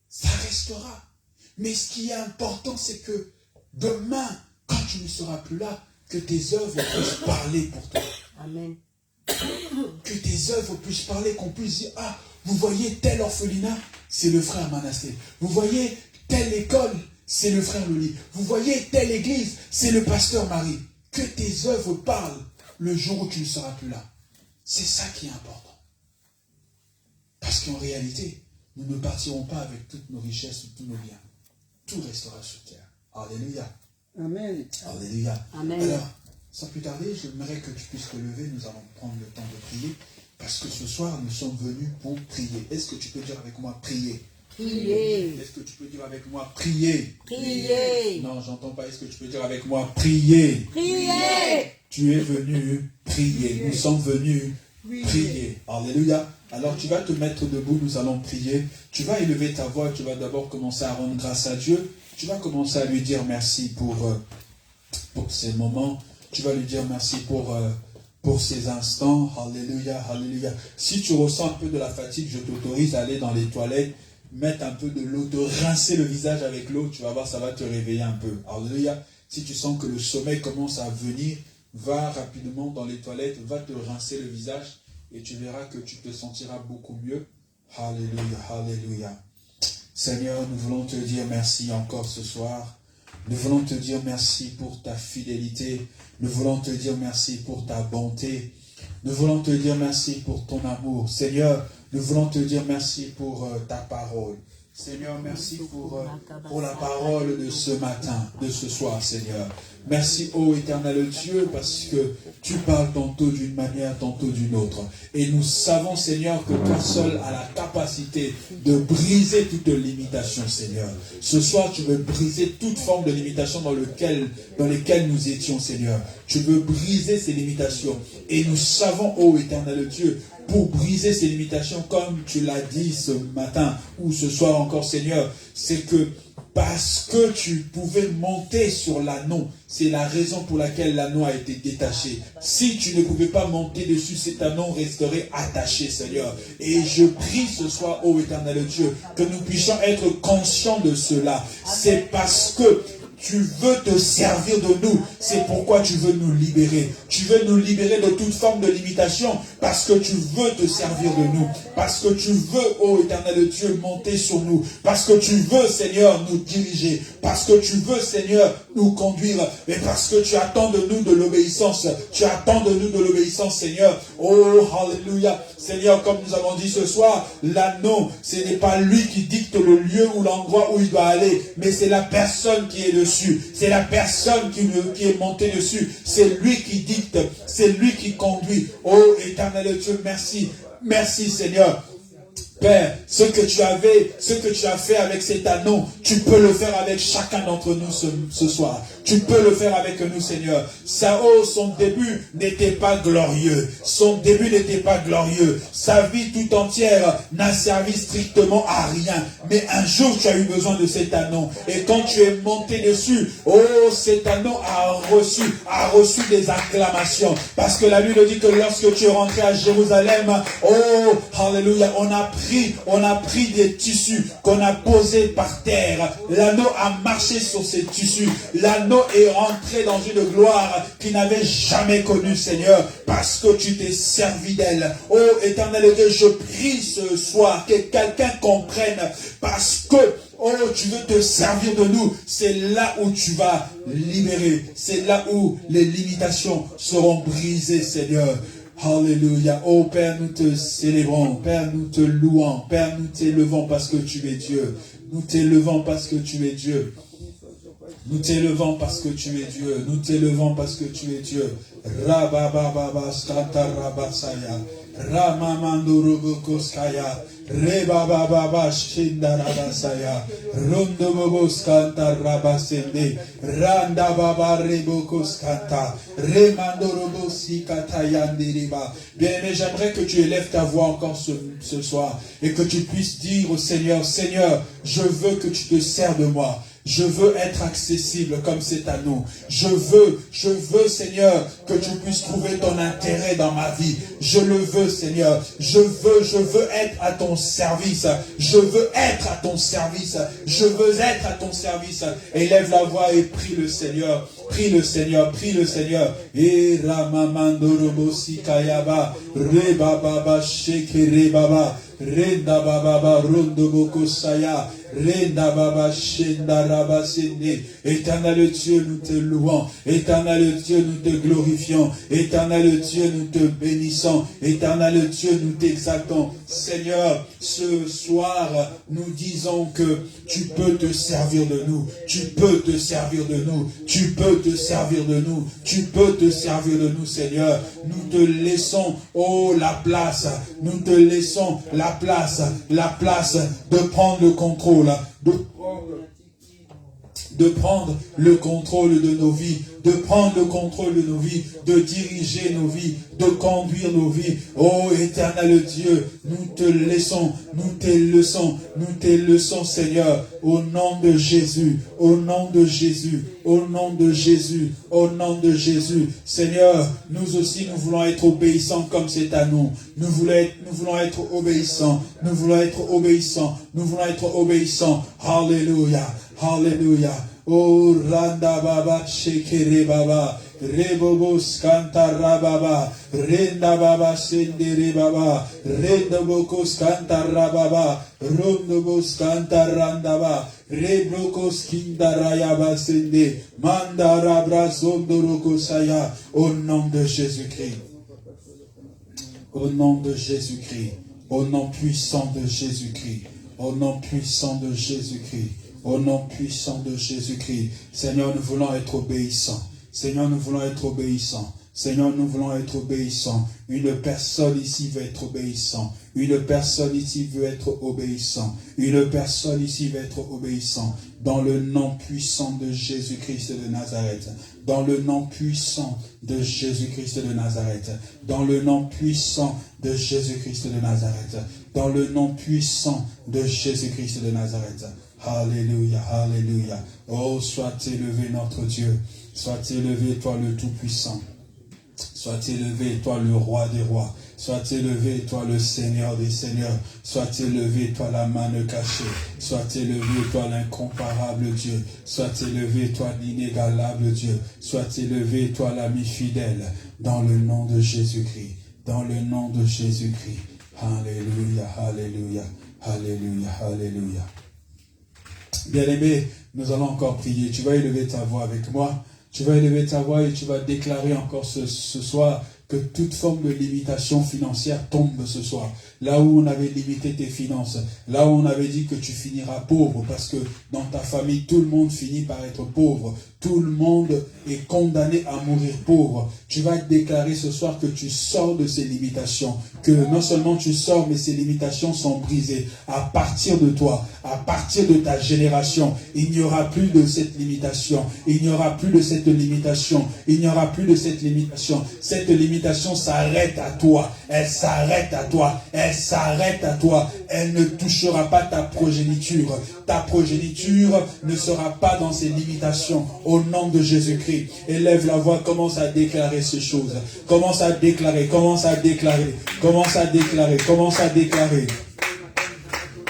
Ça restera. Mais ce qui est important, c'est que demain, quand tu ne seras plus là, que tes œuvres puissent parler pour toi. Amen. Que tes œuvres puissent parler, qu'on puisse dire, ah, vous voyez tel orphelinat, c'est le frère Manassé. Vous voyez telle école, c'est le frère Loli. Vous voyez telle église, c'est le pasteur Marie. Que tes œuvres parlent le jour où tu ne seras plus là. C'est ça qui est important. Parce qu'en réalité, nous ne partirons pas avec toutes nos richesses ou tous nos biens. Tout restera sur terre. Alléluia. Amen. Alléluia. Amen. Alors, sans plus tarder, j'aimerais que tu puisses te lever. Nous allons prendre le temps de prier. Parce que ce soir, nous sommes venus pour prier. Est-ce que tu peux dire avec moi prier? Prier. Est-ce que tu peux dire avec moi prier? Prier. Non, j'entends pas. Est-ce que tu peux dire avec moi prier? Prier. Tu es venu prier. Nous sommes venus prier. Alléluia. Alors tu vas te mettre debout, nous allons prier. Tu vas élever ta voix, tu vas d'abord commencer à rendre grâce à Dieu. Tu vas commencer à lui dire merci pour ces moments. Tu vas lui dire merci pour ces instants. Alléluia, alléluia. Si tu ressens un peu de la fatigue, je t'autorise à aller dans les toilettes, mettre un peu de l'eau, de rincer le visage avec l'eau. Tu vas voir, ça va te réveiller un peu. Alléluia. Si tu sens que le sommeil commence à venir, va rapidement dans les toilettes, va te rincer le visage et tu verras que tu te sentiras beaucoup mieux. Alléluia, alléluia. Seigneur, nous voulons te dire merci encore ce soir. Nous voulons te dire merci pour ta fidélité. Nous voulons te dire merci pour ta bonté. Nous voulons te dire merci pour ton amour. Seigneur, nous voulons te dire merci pour ta parole. Seigneur, merci pour la parole de ce matin, de ce soir, Seigneur. Merci, ô éternel Dieu, parce que tu parles tantôt d'une manière, tantôt d'une autre. Et nous savons, Seigneur, que toi seul as la capacité de briser toute limitation, Seigneur. Ce soir, tu veux briser toute forme de limitation dans lesquelles nous étions, Seigneur. Tu veux briser ces limitations. Et nous savons, ô éternel Dieu, pour briser ces limitations, comme tu l'as dit ce matin ou ce soir encore, Seigneur, c'est que parce que tu pouvais monter sur l'anneau, c'est la raison pour laquelle l'anneau a été détaché. Si tu ne pouvais pas monter dessus, cet anneau resterait attaché, Seigneur. Et je prie ce soir, ô éternel Dieu, que nous puissions être conscients de cela. C'est parce que tu veux te servir de nous. C'est pourquoi tu veux nous libérer. Tu veux nous libérer de toute forme de limitation parce que tu veux te servir de nous. Parce que tu veux, ô éternel Dieu, monter sur nous. Parce que tu veux, Seigneur, nous diriger. Parce que tu veux, Seigneur, nous conduire. Et parce que tu attends de nous de l'obéissance. Tu attends de nous de l'obéissance, Seigneur. Oh, alléluia. Seigneur, comme nous avons dit ce soir, l'anneau, ce n'est pas lui qui dicte le lieu ou l'endroit où il doit aller, mais c'est la personne qui est dessus. C'est la personne qui est montée dessus. C'est lui qui dicte. C'est lui qui conduit. Oh, éternel Dieu, merci. Merci, Seigneur. Père, ce que tu as fait avec cet anneau, tu peux le faire avec chacun d'entre nous ce soir. Tu peux le faire avec nous, Seigneur. Son début n'était pas glorieux. Son début n'était pas glorieux. Sa vie tout entière n'a servi strictement à rien. Mais un jour, tu as eu besoin de cet anneau. Et quand tu es monté dessus, oh, cet anneau a reçu des acclamations. Parce que la Bible dit que lorsque tu es rentré à Jérusalem, oh, alléluia, on a pris des tissus qu'on a posés par terre. L'anneau a marché sur ces tissus. L'anneau est rentré dans une gloire qu'il n'avait jamais connue, Seigneur, parce que tu t'es servi d'elle. Oh, éternel Dieu, je prie ce soir que quelqu'un comprenne, parce que oh, tu veux te servir de nous. C'est là où tu vas libérer. C'est là où les limitations seront brisées, Seigneur. Alléluia. Oh Père, nous te célébrons. Père, nous te louons. Père, nous t'élevons parce que tu es Dieu. Nous t'élevons parce que tu es Dieu. Nous t'élevons parce que tu es Dieu. Nous t'élevons parce que tu es Dieu. Rabababa skanta rabasaya. Ramamandorobokoskaya. Rebababa shindarabasaya. Rondoboboskanta rabasende. Randababa rebokoskanta. Remandorobosikata yandiriba. Bien-aimé, j'aimerais que tu élèves ta voix encore ce soir et que tu puisses dire au Seigneur, Seigneur, je veux que tu te sers de moi. Je veux être accessible comme cet anneau. Je veux, Seigneur, que tu puisses trouver ton intérêt dans ma vie. Je le veux, Seigneur. Je veux être à ton service. Je veux être à ton service. Je veux être à ton service. Élève la voix et prie le Seigneur. Prie le Seigneur, prie le Seigneur. Et Ramamandorobosi Kayaba, Rebababa Shekerebaba, Renda Baba Rondoboko Saya, Renda Baba Shenda Rabasende. Éternel Dieu, nous te louons. Éternel Dieu, nous te glorifions. Éternel Dieu, nous te bénissons. Éternel Dieu, nous t'exaltons. Seigneur, ce soir, nous disons que tu peux te servir de nous. Tu peux te servir de nous. Tu peux te servir de nous. Tu peux te servir de nous, Seigneur. Nous te laissons, oh, la place. Nous te laissons la place de prendre le contrôle, de prendre le contrôle de nos vies, de prendre le contrôle de nos vies, de diriger nos vies, de conduire nos vies. Oh, éternel Dieu, nous te laissons, nous te laissons, Seigneur, au nom de Jésus, au nom de Jésus, au nom de Jésus, au nom de Jésus. Seigneur, nous aussi, nous voulons être obéissants comme c'est à nous. Nous voulons être obéissants, nous voulons être obéissants, nous voulons être obéissants. Alléluia, alléluia. Oh, Randa Baba, Shekere Baba, Rebobos Kanta Rababa, Renda Baba, Sendere Baba, Rendobokos Kanta Rababa, Rondobos Kanta Randaba, Rebrokos Kindarayaba Sende, Mandarabra Sondorokosaya, au nom de Jésus-Christ. Au nom de Jésus-Christ. Au nom puissant de Jésus-Christ. Au nom puissant de Jésus-Christ. Au nom puissant de Jésus-Christ. Seigneur, nous voulons être obéissants. Seigneur, nous voulons être obéissants. Seigneur, nous voulons être obéissants. Une personne ici veut être obéissant. Une personne ici veut être obéissant. Une personne ici veut être obéissant. Dans le nom puissant de Jésus-Christ de Nazareth. Dans le nom puissant de Jésus-Christ de Nazareth. Dans le nom puissant de Jésus-Christ de Nazareth. Dans le nom puissant de Jésus-Christ de Nazareth. Alléluia, alléluia. Oh, sois élevé notre Dieu. Sois élevé, toi le Tout-Puissant. Sois élevé, toi le Roi des Rois. Sois élevé, toi le Seigneur des Seigneurs. Sois élevé, toi la manne cachée. Sois élevé, toi l'incomparable Dieu. Sois élevé, toi l'inégalable Dieu. Sois élevé, toi l'ami fidèle. Dans le nom de Jésus-Christ. Dans le nom de Jésus-Christ. Alléluia, alléluia, alléluia, alléluia. Bien-aimé, nous allons encore prier. Tu vas élever ta voix avec moi. Tu vas élever ta voix et tu vas déclarer encore ce soir que toute forme de limitation financière tombe ce soir. Là où on avait limité tes finances, là où on avait dit que tu finiras pauvre, parce que dans ta famille, tout le monde finit par être pauvre. Tout le monde est condamné à mourir pauvre. Tu vas déclarer ce soir que tu sors de ces limitations, que non seulement tu sors, mais ces limitations sont brisées. À partir de toi, à partir de ta génération, il n'y aura plus de cette limitation. Il n'y aura plus de cette limitation. Il n'y aura plus de cette limitation. Cette limitation s'arrête à toi. Elle s'arrête à toi. Elle s'arrête à toi. Elle ne touchera pas ta progéniture. Ta progéniture ne sera pas dans ces limitations. Au nom de Jésus-Christ, élève la voix, commence à déclarer ces choses. Commence à déclarer, commence à déclarer, commence à déclarer, commence à déclarer.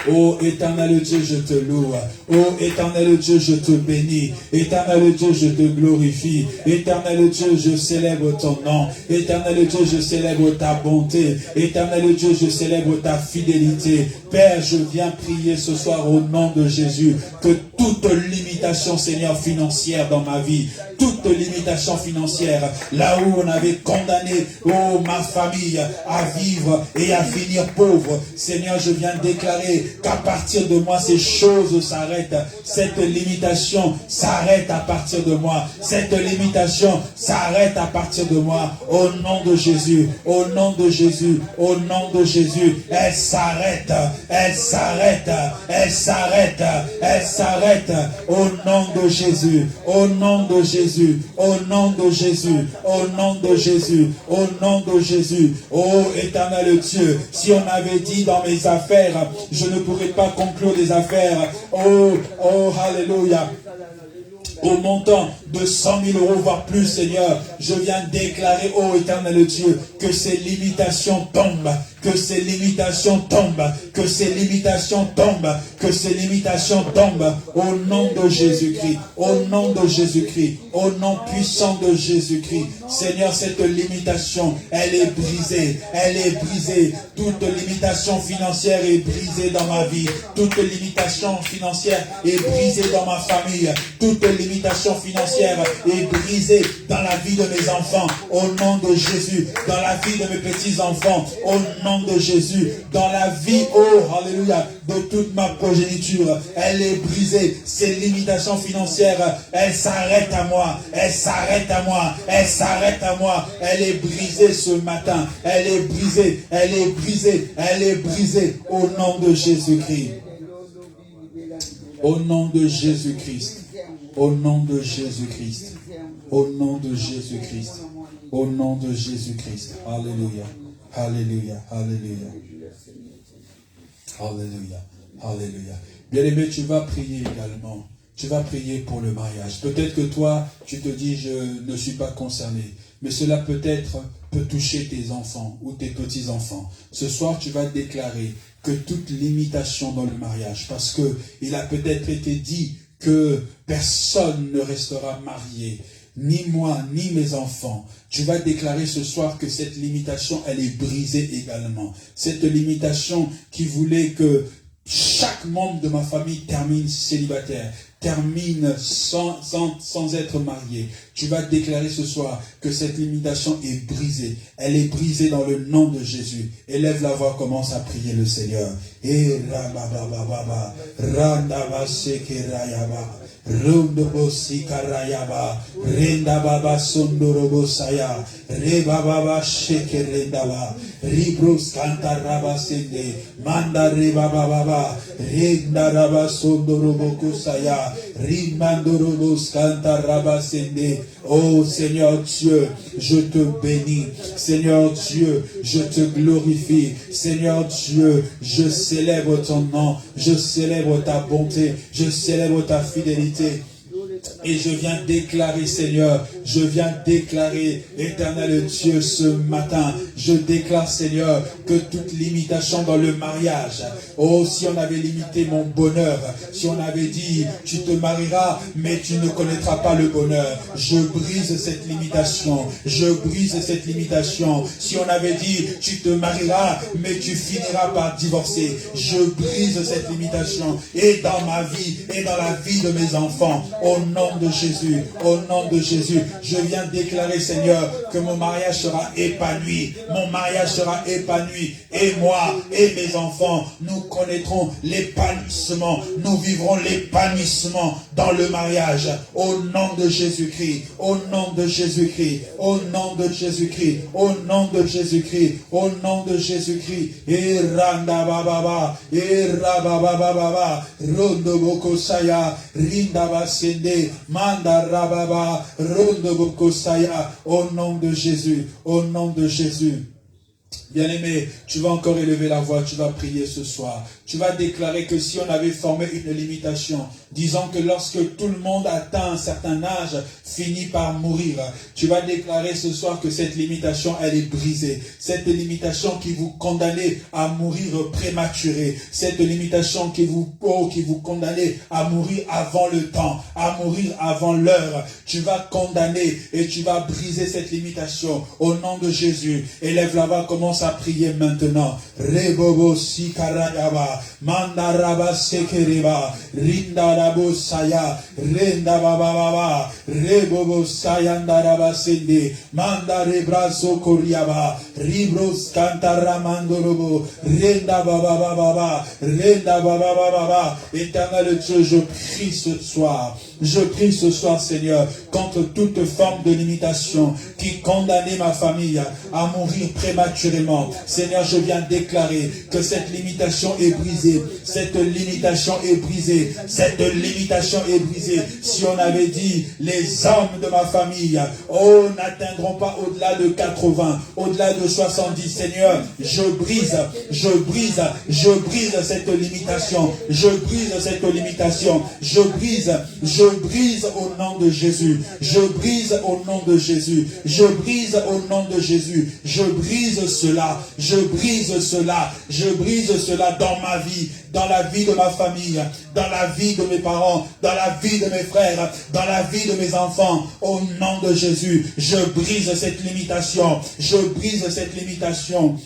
Oh éternel Dieu, je te loue. Oh éternel Dieu, je te bénis. Éternel Dieu, je te glorifie. Éternel Dieu, je célèbre ton nom. Éternel Dieu, je célèbre ta bonté. Éternel Dieu, je célèbre ta fidélité. Père, je viens prier ce soir au nom de Jésus que toute limitation, Seigneur, financière dans ma vie, toute limitation financière, là où on avait condamné, oh, ma famille à vivre et à finir pauvre, Seigneur, je viens déclarer qu'à partir de moi, ces choses s'arrêtent. Cette limitation s'arrête à partir de moi. Cette limitation s'arrête à partir de moi. Au nom de Jésus, au nom de Jésus, au nom de Jésus, elle s'arrête, elle s'arrête, elle s'arrête, elle s'arrête. Au nom de Jésus, au nom de Jésus, au nom de Jésus, au nom de Jésus, au nom de Jésus. Oh éternel Dieu, si on avait dit dans mes affaires, je ne pourrais pas conclure des affaires. Oh, oh, alléluia. Au montant de 100 000 euros, voire plus, Seigneur, je viens déclarer, ô éternel Dieu, que ces limitations tombent, que ces limitations tombent, que ces limitations tombent, que ces limitations tombent, au nom de Jésus-Christ, au nom de Jésus-Christ, au nom puissant de Jésus-Christ. Seigneur, cette limitation, elle est brisée, elle est brisée. Toute limitation financière est brisée dans ma vie, toute limitation financière est brisée dans ma famille, toute limitation financière est brisée dans la vie de mes enfants, au nom de Jésus, dans la vie de mes petits-enfants, au nom de Jésus, dans la vie, oh, alléluia, de toute ma progéniture, elle est brisée. Ces limitations financières, elles s'arrêtent à moi, elles s'arrêtent à moi, elles s'arrêtent à moi, elle est brisée ce matin, elle est brisée, elle est brisée, elle est brisée, au nom de Jésus-Christ. Au nom de Jésus-Christ. Au nom de Jésus-Christ. Au nom de Jésus-Christ. Au nom de Jésus-Christ. Alléluia. Alléluia. Alléluia. Alléluia. Alléluia. Bien-aimé, tu vas prier également. Tu vas prier pour le mariage. Peut-être que toi, tu te dis, je ne suis pas concerné. Mais cela peut-être peut toucher tes enfants ou tes petits-enfants. Ce soir, tu vas déclarer que toute limitation dans le mariage, parce que il a peut-être été dit que personne ne restera marié, ni moi, ni mes enfants. Tu vas déclarer ce soir que cette limitation, elle est brisée également. Cette limitation qui voulait que chaque membre de ma famille termine célibataire, termine sans être marié. Tu vas déclarer ce soir que cette limitation est brisée. Elle est brisée dans le nom de Jésus. Élève la voix, commence à prier le Seigneur. Et rababababa, randabasekerayaba, rundobossikarayaba, rendababa sondorobosaya, rebababa shekerendaba, ribros kantarabasende, manda rebababa, rendaraba sondorobokosaya, rimandorobos kantarabasende. Oh Seigneur Dieu, je te bénis. Seigneur Dieu, je te glorifie. Seigneur Dieu, je célèbre ton nom. Je célèbre ta bonté. Je célèbre ta fidélité. Et je viens déclarer, Seigneur, je viens déclarer, éternel Dieu, ce matin, je déclare, Seigneur, que toute limitation dans le mariage, oh, si on avait limité mon bonheur, si on avait dit, tu te marieras, mais tu ne connaîtras pas le bonheur, je brise cette limitation, je brise cette limitation. Si on avait dit, tu te marieras, mais tu finiras par divorcer, je brise cette limitation, et dans ma vie, et dans la vie de mes enfants, au nom de Jésus, au nom de Jésus, je viens déclarer, Seigneur, que mon mariage sera épanoui, mon mariage sera épanoui, et moi et mes enfants, nous connaîtrons l'épanouissement, nous vivrons l'épanouissement dans le mariage, au nom de Jésus-Christ, au nom de Jésus-Christ, au nom de Jésus-Christ, au nom de Jésus-Christ, au nom de Jésus-Christ, et randa bababa, et rabababa, rondo bokosaya, rinda basende, manda rababa, rondo bokosaya, au nom de Jésus, au nom de Jésus. Bien-aimé, tu vas encore élever la voix, tu vas prier ce soir. Tu vas déclarer que si on avait formé une limitation, disant que lorsque tout le monde atteint un certain âge, finit par mourir, tu vas déclarer ce soir que cette limitation, elle est brisée. Cette limitation qui vous condamnait à mourir prématuré. Cette limitation qui vous condamnait à mourir avant le temps, à mourir avant l'heure. Tu vas condamner et tu vas briser cette limitation au nom de Jésus. Élève la voix, commence à prier maintenant. Rebobo sikarayaba, mandaraba sekeriba, rindarabo saya, renda baba baba, rebobo sayandaraba sende, mandarebraso koriaba, ribros cantaramandorobo, renda baba baba, renda baba baba. Éternel Dieu, je prie ce soir. Je prie ce soir, Seigneur, contre toute forme de limitation qui condamnait ma famille à mourir prématurément. Seigneur, je viens déclarer que cette limitation est brisée. Cette limitation est brisée. Cette limitation est brisée. Si on avait dit, les hommes de ma famille, oh, n'atteindront pas au-delà de 80, au-delà de 70. Seigneur, je brise cette limitation. Je brise cette limitation. Je brise au nom de Jésus. Je brise au nom de Jésus. Je brise au nom de Jésus. Je brise cela. Je brise cela. Je brise cela dans ma vie, dans la vie de ma famille, dans la vie de mes parents, dans la vie de mes frères, dans la vie de mes enfants. Au nom de Jésus, je brise cette limitation. Je brise cette limitation.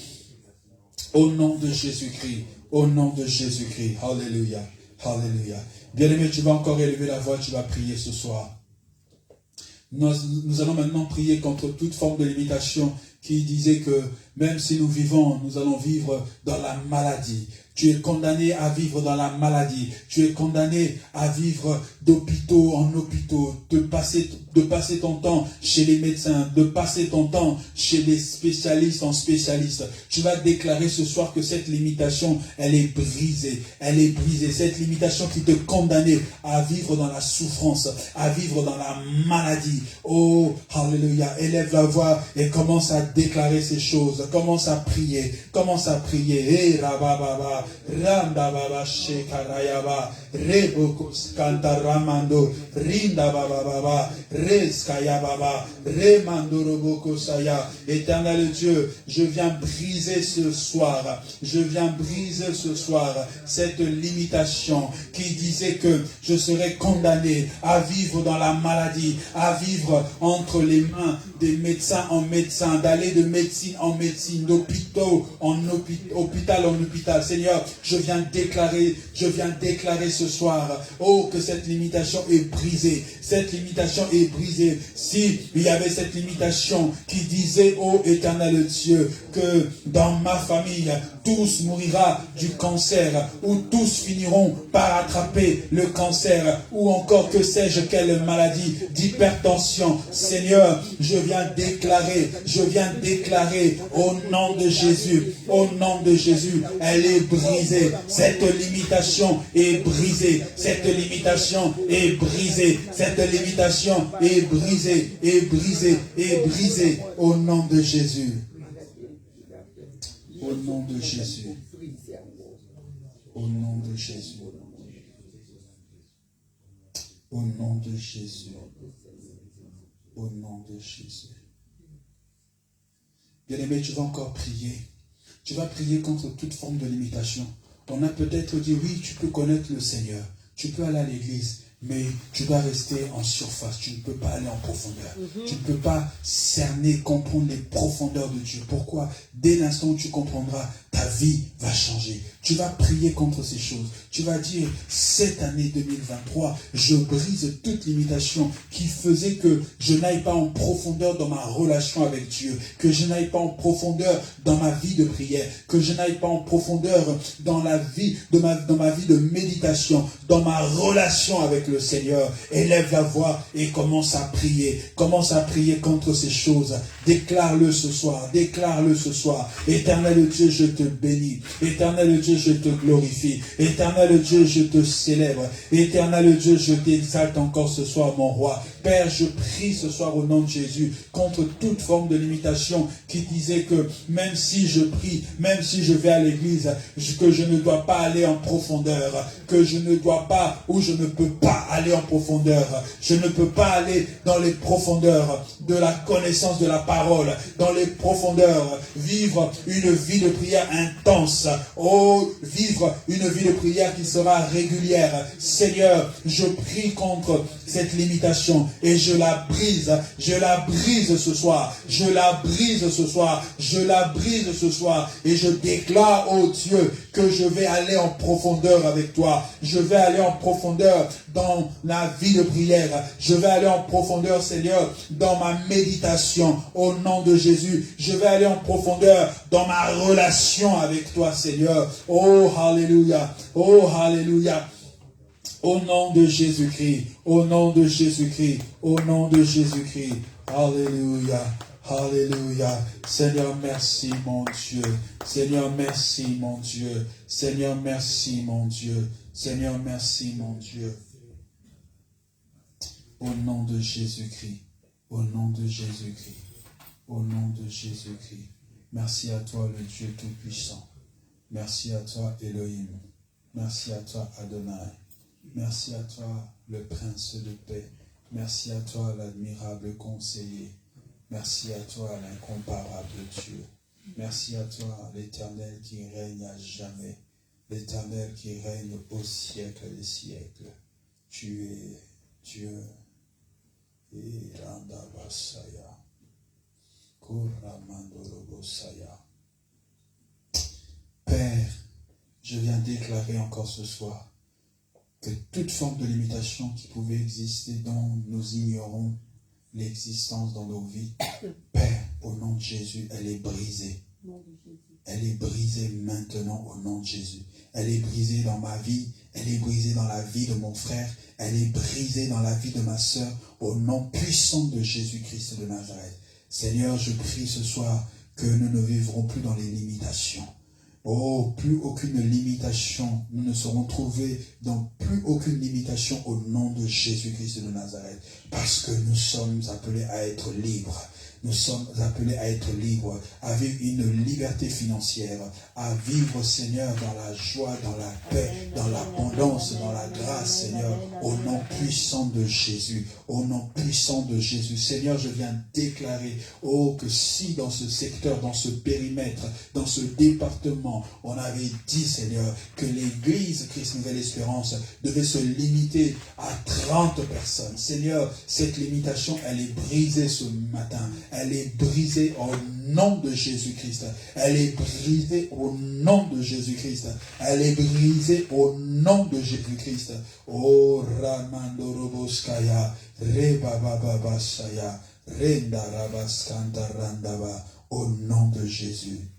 Au nom de Jésus-Christ. Au nom de Jésus-Christ. Alléluia. Alléluia. Bien-aimé, tu vas encore élever la voix, tu vas prier ce soir. Nous allons maintenant prier contre toute forme de limitation qui disait que même si nous vivons, nous allons vivre dans la maladie. Tu es condamné à vivre dans la maladie. Tu es condamné à vivre d'hôpitaux en hôpitaux, de passer ton temps chez les médecins, de passer ton temps chez les spécialistes en spécialistes. Tu vas déclarer ce soir que cette limitation, elle est brisée. Elle est brisée. Cette limitation qui te condamnait à vivre dans la souffrance, à vivre dans la maladie. Oh, alléluia. Élève la voix et commence à déclarer ces choses. Commence à prier. Commence à prier. Eh, rabababa. Randa baba shekarayaba, rebokos kantaramando, rinda baba baba, reskaya baba, remando roboko saya. Éternel Dieu, je viens briser ce soir, cette limitation qui disait que je serais condamné à vivre dans la maladie, à vivre entre les mains des médecins en médecin, d'aller de médecine en médecine, d'hôpital en hôpital. Seigneur, je viens déclarer ce soir, oh, que cette limitation est brisée. Cette limitation est brisée. Si il y avait cette limitation qui disait, oh, éternel Dieu, que dans ma famille, tous mourira du cancer, ou tous finiront par attraper le cancer, ou encore que sais-je quelle maladie d'hypertension. Seigneur, je viens déclarer au nom de Jésus, elle est brisée. Cette limitation est brisée. Cette limitation est brisée. Cette limitation est brisée, au nom de Jésus. Au nom de Jésus. Au nom de Jésus. Au nom de Jésus. Au nom de Jésus. Bien-aimé, tu vas encore prier. Tu vas prier contre toute forme de limitation. On a peut-être dit, oui, tu peux connaître le Seigneur. Tu peux aller à l'église. Mais tu dois rester en surface, tu ne peux pas aller en profondeur. Tu ne peux pas cerner, comprendre les profondeurs de Dieu. Pourquoi? Dès l'instant où tu comprendras, ta vie va changer. Tu vas prier contre ces choses. Tu vas dire, cette année 2023, je brise toute limitation qui faisait que je n'aille pas en profondeur dans ma relation avec Dieu, que je n'aille pas en profondeur dans ma vie de prière, que je n'aille pas en profondeur dans la vie dans ma vie de méditation, dans ma relation avec le Seigneur. Élève la voix et commence à prier. Commence à prier contre ces choses. Déclare-le ce soir. Déclare-le ce soir. Éternel Dieu, je te bénis. Éternel Dieu, je te glorifie. Éternel Dieu, je te célèbre. Éternel Dieu, je t'exalte encore ce soir, mon roi. Père, je prie ce soir au nom de Jésus contre toute forme de limitation qui disait que même si je prie, même si je vais à l'église, que je ne dois pas aller en profondeur, que je ne dois pas ou je ne peux pas aller en profondeur. Je ne peux pas aller dans les profondeurs de la connaissance de la parole, dans les profondeurs, vivre une vie de prière intense. Oh, vivre une vie de prière qui sera régulière. Seigneur, je prie contre cette limitation et je la brise ce soir, je la brise ce soir, je la brise ce soir et je déclare, oh Dieu, que je vais aller en profondeur avec toi, je vais aller en profondeur dans la vie de prière, je vais aller en profondeur, Seigneur, dans ma méditation, au nom de Jésus, je vais aller en profondeur dans ma relation avec toi, Seigneur. Oh, alléluia, oh, alléluia. Au nom de Jésus-Christ, au nom de Jésus-Christ, au nom de Jésus-Christ. Alléluia, alléluia. Seigneur, merci mon Dieu. Seigneur, merci mon Dieu. Seigneur, merci mon Dieu. Seigneur, merci mon Dieu. Au nom de Jésus-Christ, au nom de Jésus-Christ, au nom de Jésus-Christ. Merci à toi le Dieu Tout-Puissant. Merci à toi Elohim. Merci à toi Adonai. Merci à toi, le Prince de paix. Merci à toi, l'admirable conseiller. Merci à toi, l'incomparable Dieu. Merci à toi, l'Éternel qui règne à jamais. L'Éternel qui règne au siècle des siècles. Tu es Dieu. Père, je viens déclarer encore ce soir que toute forme de limitation qui pouvait exister dont nous ignorons l'existence dans nos vies, Père, au nom de Jésus, elle est brisée. Elle est brisée maintenant au nom de Jésus. Elle est brisée dans ma vie, elle est brisée dans la vie de mon frère, elle est brisée dans la vie de ma sœur, au nom puissant de Jésus-Christ de Nazareth. Seigneur, je prie ce soir que nous ne vivrons plus dans les limitations. Oh, plus aucune limitation. Nous ne serons trouvés dans plus aucune limitation au nom de Jésus-Christ de Nazareth. Parce que nous sommes appelés à être libres. Nous sommes appelés à être libres, à vivre une liberté financière, à vivre, Seigneur, dans la joie, dans la paix, dans l'abondance, dans la grâce, Seigneur, au nom puissant de Jésus, au nom puissant de Jésus. Seigneur, je viens déclarer, oh, que si dans ce secteur, dans ce périmètre, dans ce département, on avait dit, Seigneur, que l'église Christ Nouvelle Espérance devait se limiter à 30 personnes. Seigneur, cette limitation, elle est brisée ce matin. Elle est brisée au nom de Jésus-Christ. Elle est brisée au nom de Jésus-Christ. Elle est brisée au nom de Jésus-Christ. Oh, Ramandoroboskaya, Rebabababasaya, Rendarabaskantarandaba, au nom de Jésus.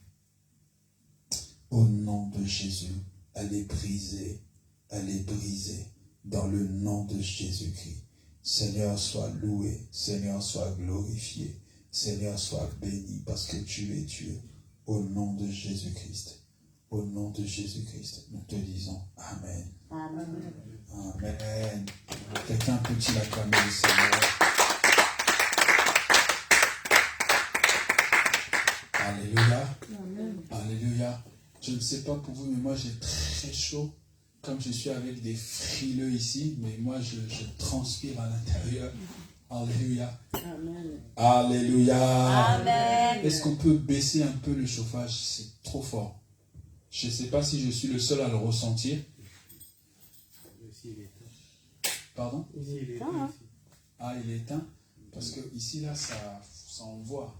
Au nom de Jésus. Elle est brisée. Elle est brisée dans le nom de Jésus-Christ. Seigneur, sois loué. Seigneur, sois glorifié. Seigneur, sois béni parce que tu es Dieu. Au nom de Jésus-Christ. Au nom de Jésus-Christ, nous te disons Amen. Amen. Amen. Quelqu'un peut-il acclamer le Seigneur? Alléluia. Amen. Alléluia. Je ne sais pas pour vous, mais moi j'ai très chaud. comme je suis avec des frileux ici, mais moi je transpire à l'intérieur. Alléluia. Amen. Alléluia. Amen. Est-ce qu'on peut baisser un peu le chauffage? C'est trop fort. Je ne sais pas si je suis le seul à le ressentir. Pardon? Ah, il est éteint? Parce que ici, là, ça envoie.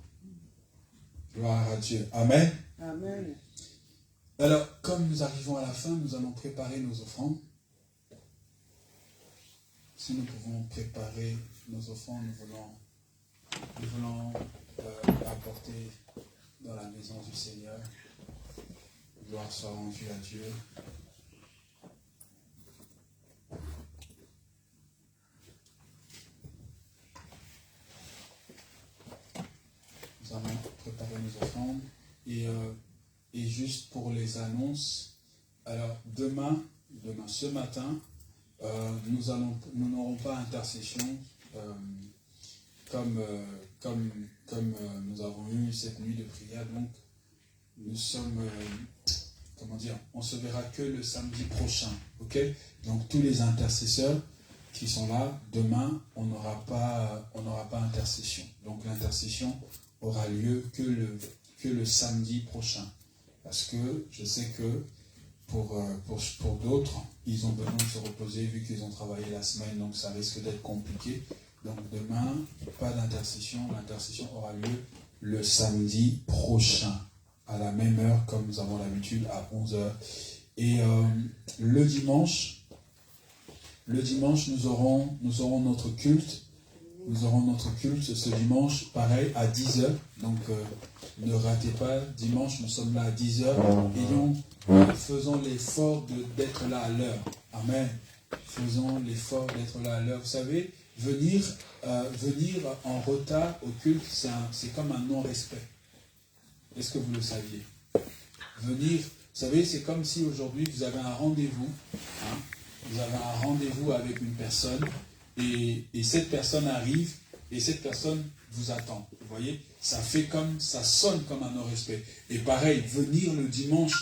Gloire à Dieu. Amen. Amen. Alors, comme nous arrivons à la fin, nous allons préparer nos offrandes. Si nous pouvons préparer nos offrandes, nous voulons apporter dans la maison du Seigneur. Gloire soit rendue à Dieu. Nous allons préparer nos offrandes. Et juste pour les annonces, alors demain, ce matin, nous n'aurons pas intercession comme nous avons eu cette nuit de prière. Donc, nous sommes, on se verra que le samedi prochain. Ok? Donc, tous les intercesseurs qui sont là, demain, on n'aura pas intercession. Donc, l'intercession aura lieu que le samedi prochain. Parce que je sais que pour d'autres, ils ont besoin de se reposer vu qu'ils ont travaillé la semaine, donc ça risque d'être compliqué. Donc demain, pas d'intercession. L'intercession aura lieu le samedi prochain, à la même heure comme nous avons l'habitude, à 11h. Et le dimanche, nous aurons notre culte. Nous aurons notre culte ce dimanche, pareil, à 10h. Donc, ne ratez pas, dimanche, nous sommes là à 10h. Faisons l'effort d'être là à l'heure. Amen. Faisons l'effort d'être là à l'heure. Vous savez, venir en retard au culte, c'est comme un non-respect. Est-ce que vous le saviez? Venir, vous savez, c'est comme si aujourd'hui, vous avez un rendez-vous. Hein, vous avez un rendez-vous avec une personne. Et cette personne arrive et cette personne vous attend. Vous voyez, ça sonne comme un non-respect. Et pareil, venir le dimanche